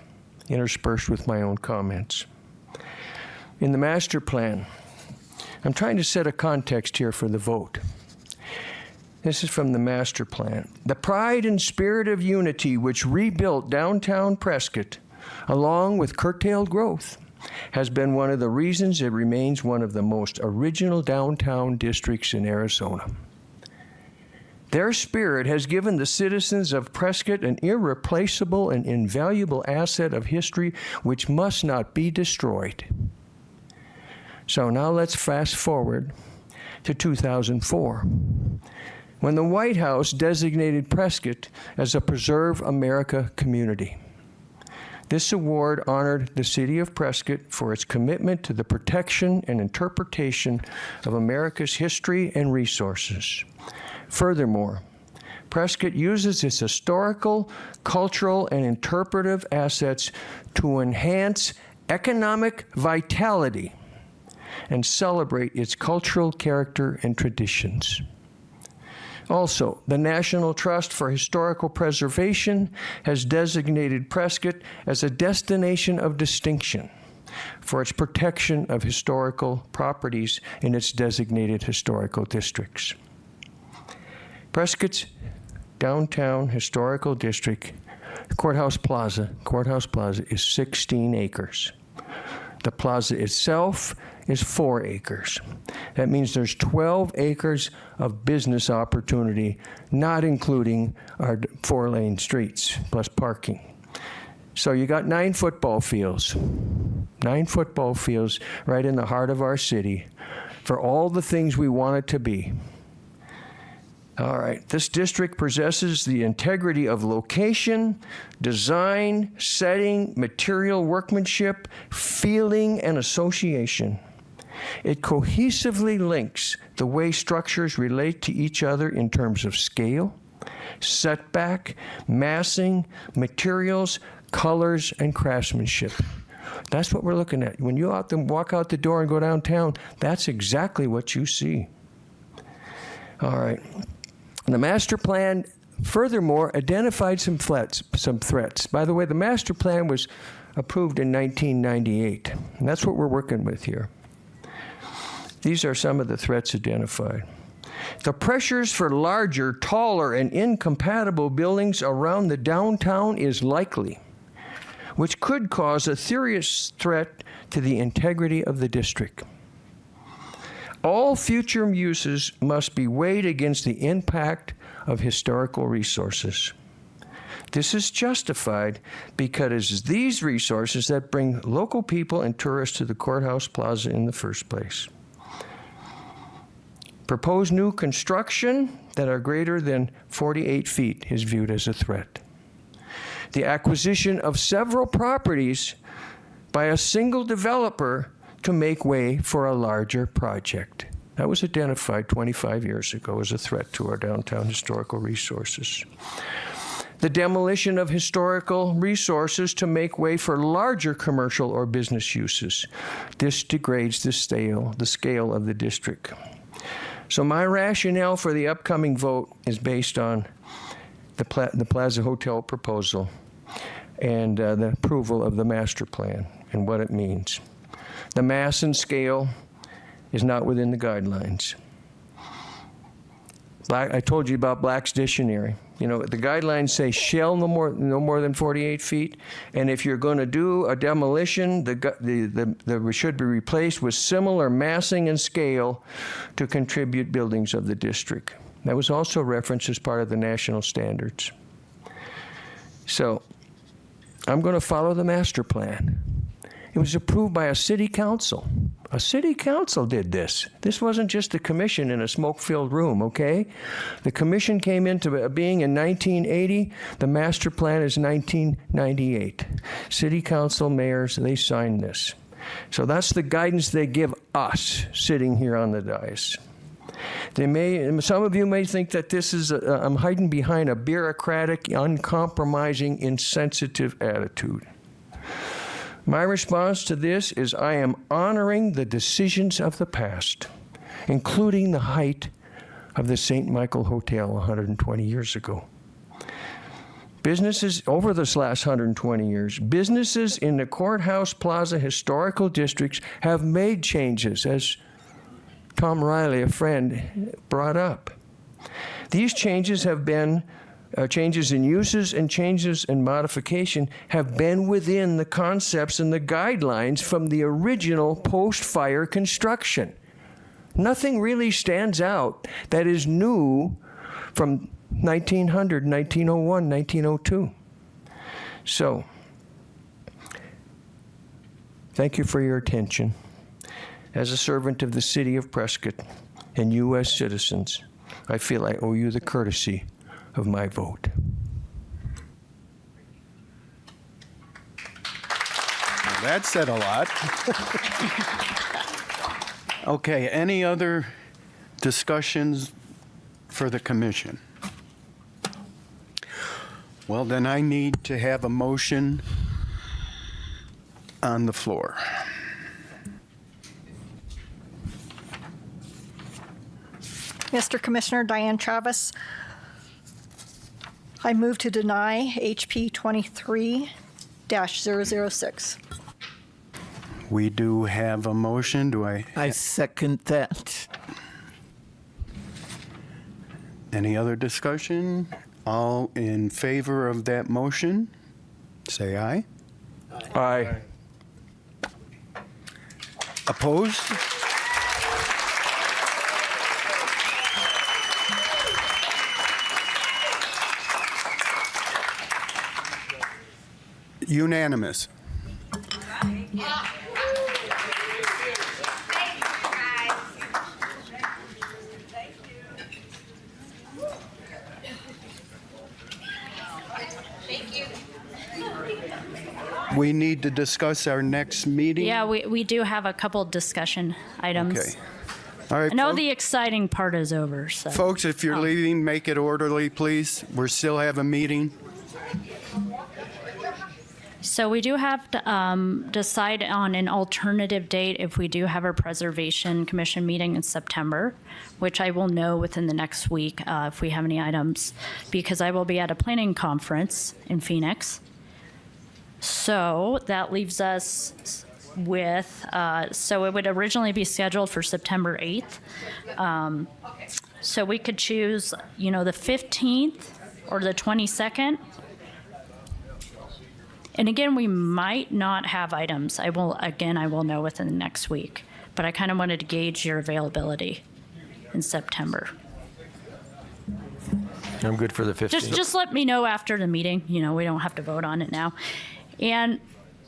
interspersed with my own comments. In the Master Plan, I'm trying to set a context here for the vote. This is from the Master Plan. The pride and spirit of unity which rebuilt downtown Prescott, along with curtailed growth, has been one of the reasons it remains one of the most original downtown districts in Arizona. Their spirit has given the citizens of Prescott an irreplaceable and invaluable asset of history which must not be destroyed. So now let's fast forward to 2004, when the White House designated Prescott as a Preserve America community. This award honored the city of Prescott for its commitment to the protection and interpretation of America's history and resources. Furthermore, Prescott uses its historical, cultural, and interpretive assets to enhance economic vitality and celebrate its cultural character and traditions. Also, the National Trust for Historical Preservation has designated Prescott as a destination of distinction for its protection of historical properties in its designated historical districts. Prescott's downtown historical district, Courthouse Plaza is 16 acres. The plaza itself is 4 acres. That means there's 12 acres of business opportunity, not including our 4-lane streets plus parking. So you got 9 football fields. 9 football fields right in the heart of our city for all the things we want it to be. All right, this district possesses the integrity of location, design, setting, material workmanship, feeling, and association. It cohesively links the way structures relate to each other in terms of scale, setback, massing, materials, colors, and craftsmanship. That's what we're looking at. When you walk out the door and go downtown, that's exactly what you see. All right. The master plan, furthermore, identified some threats. By the way, the master plan was approved in 1998, and that's what we're working with here. These are some of the threats identified. The pressures for larger, taller, and incompatible buildings around the downtown is likely, which could cause a serious threat to the integrity of the district. All future uses must be weighed against the impact of historical resources. This is justified because it's these resources that bring local people and tourists to the Courthouse Plaza in the first place. Proposed new construction that are greater than 48 feet is viewed as a threat. The acquisition of several properties by a single developer to make way for a larger project. That was identified 25 years ago as a threat to our downtown historical resources. The demolition of historical resources to make way for larger commercial or business uses. This degrades the scale of the district. So my rationale for the upcoming vote is based on the Plaza Hotel proposal and the approval of the master plan and what it means. The mass and scale is not within the guidelines. I told you about Black's Dictionary. You know, the guidelines say shall no more than 48 feet, and if you're going to do a demolition, the should be replaced with similar massing and scale to contribute buildings of the district. That was also referenced as part of the national standards. So I'm going to follow the master plan. It was approved by a city council. A city council did this. This wasn't just a commission in a smoke-filled room, okay? The commission came into being in 1980. The master plan is 1998. City council mayors, they signed this. So that's the guidance they give us sitting here on the dais. Some of you may think that this is, I'm hiding behind a bureaucratic, uncompromising, insensitive attitude. My response to this is I am honoring the decisions of the past, including the height of the St. Michael Hotel 120 years ago. Businesses, over this last 120 years, businesses in the Courthouse Plaza historical districts have made changes, as Tom Riley, a friend, brought up. These changes have been changes in uses and changes in modification have been within the concepts and the guidelines from the original post-fire construction. Nothing really stands out that is new from 1900, 1901, 1902. So, thank you for your attention. As a servant of the city of Prescott and U.S. citizens, I feel I owe you the courtesy of my vote. Well, that said a lot. Okay, any other discussions for the commission? Well, then I need to have a motion on the floor. Mr. Commissioner, Diane Travis, I move to deny HP 23-006. We do have a motion. Do I? I second that. Any other discussion? All in favor of that motion, say aye. Aye. Opposed? Unanimous. We need to discuss our next meeting. Yeah, we do have a couple discussion items. Okay. All right, I know folks. the exciting part is over. So. Folks, if you're leaving, make it orderly, please. We still have a meeting. So we do have to decide on an alternative date if we do have a Preservation Commission meeting in September, which I will know within the next week if we have any items, because I will be at a planning conference in Phoenix. So that leaves us with, so it would originally be scheduled for September 8th. So we could choose, the 15th or the 22nd. And again, we might not have items. I will know within the next week. But I kind of wanted to gauge your availability in September. I'm good for the 15th. Just let me know after the meeting. We don't have to vote on it now. And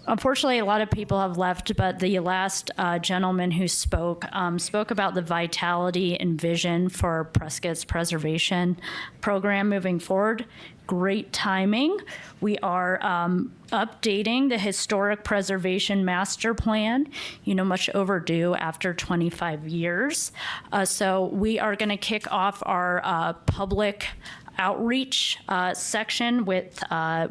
unfortunately, a lot of people have left, but the last gentleman who spoke about the vitality and vision for Prescott's preservation program moving forward. Great timing. We are updating the historic preservation master plan, much overdue after 25 years. So we are going to kick off our public outreach section with,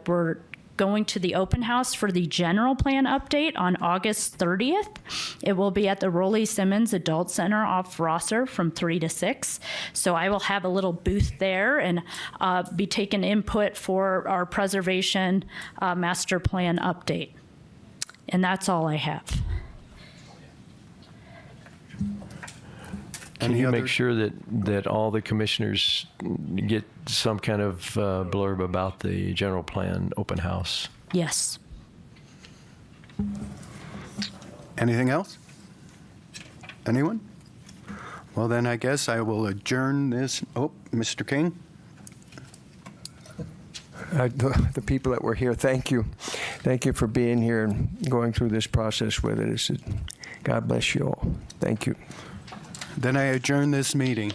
we're going to the open house for the general plan update on August 30th. It will be at the Rollie Simmons Adult Center off Rosser from 3 to 6. So I will have a little booth there and be taking input for our preservation master plan update. And that's all I have. Can you make sure that all the commissioners get some kind of blurb about the general plan open house? Yes. Anything else? Anyone? Well, then I guess I will adjourn this. Oh, Mr. King? The people that were here, thank you. Thank you for being here and going through this process with us. God bless you all. Thank you. Then I adjourn this meeting.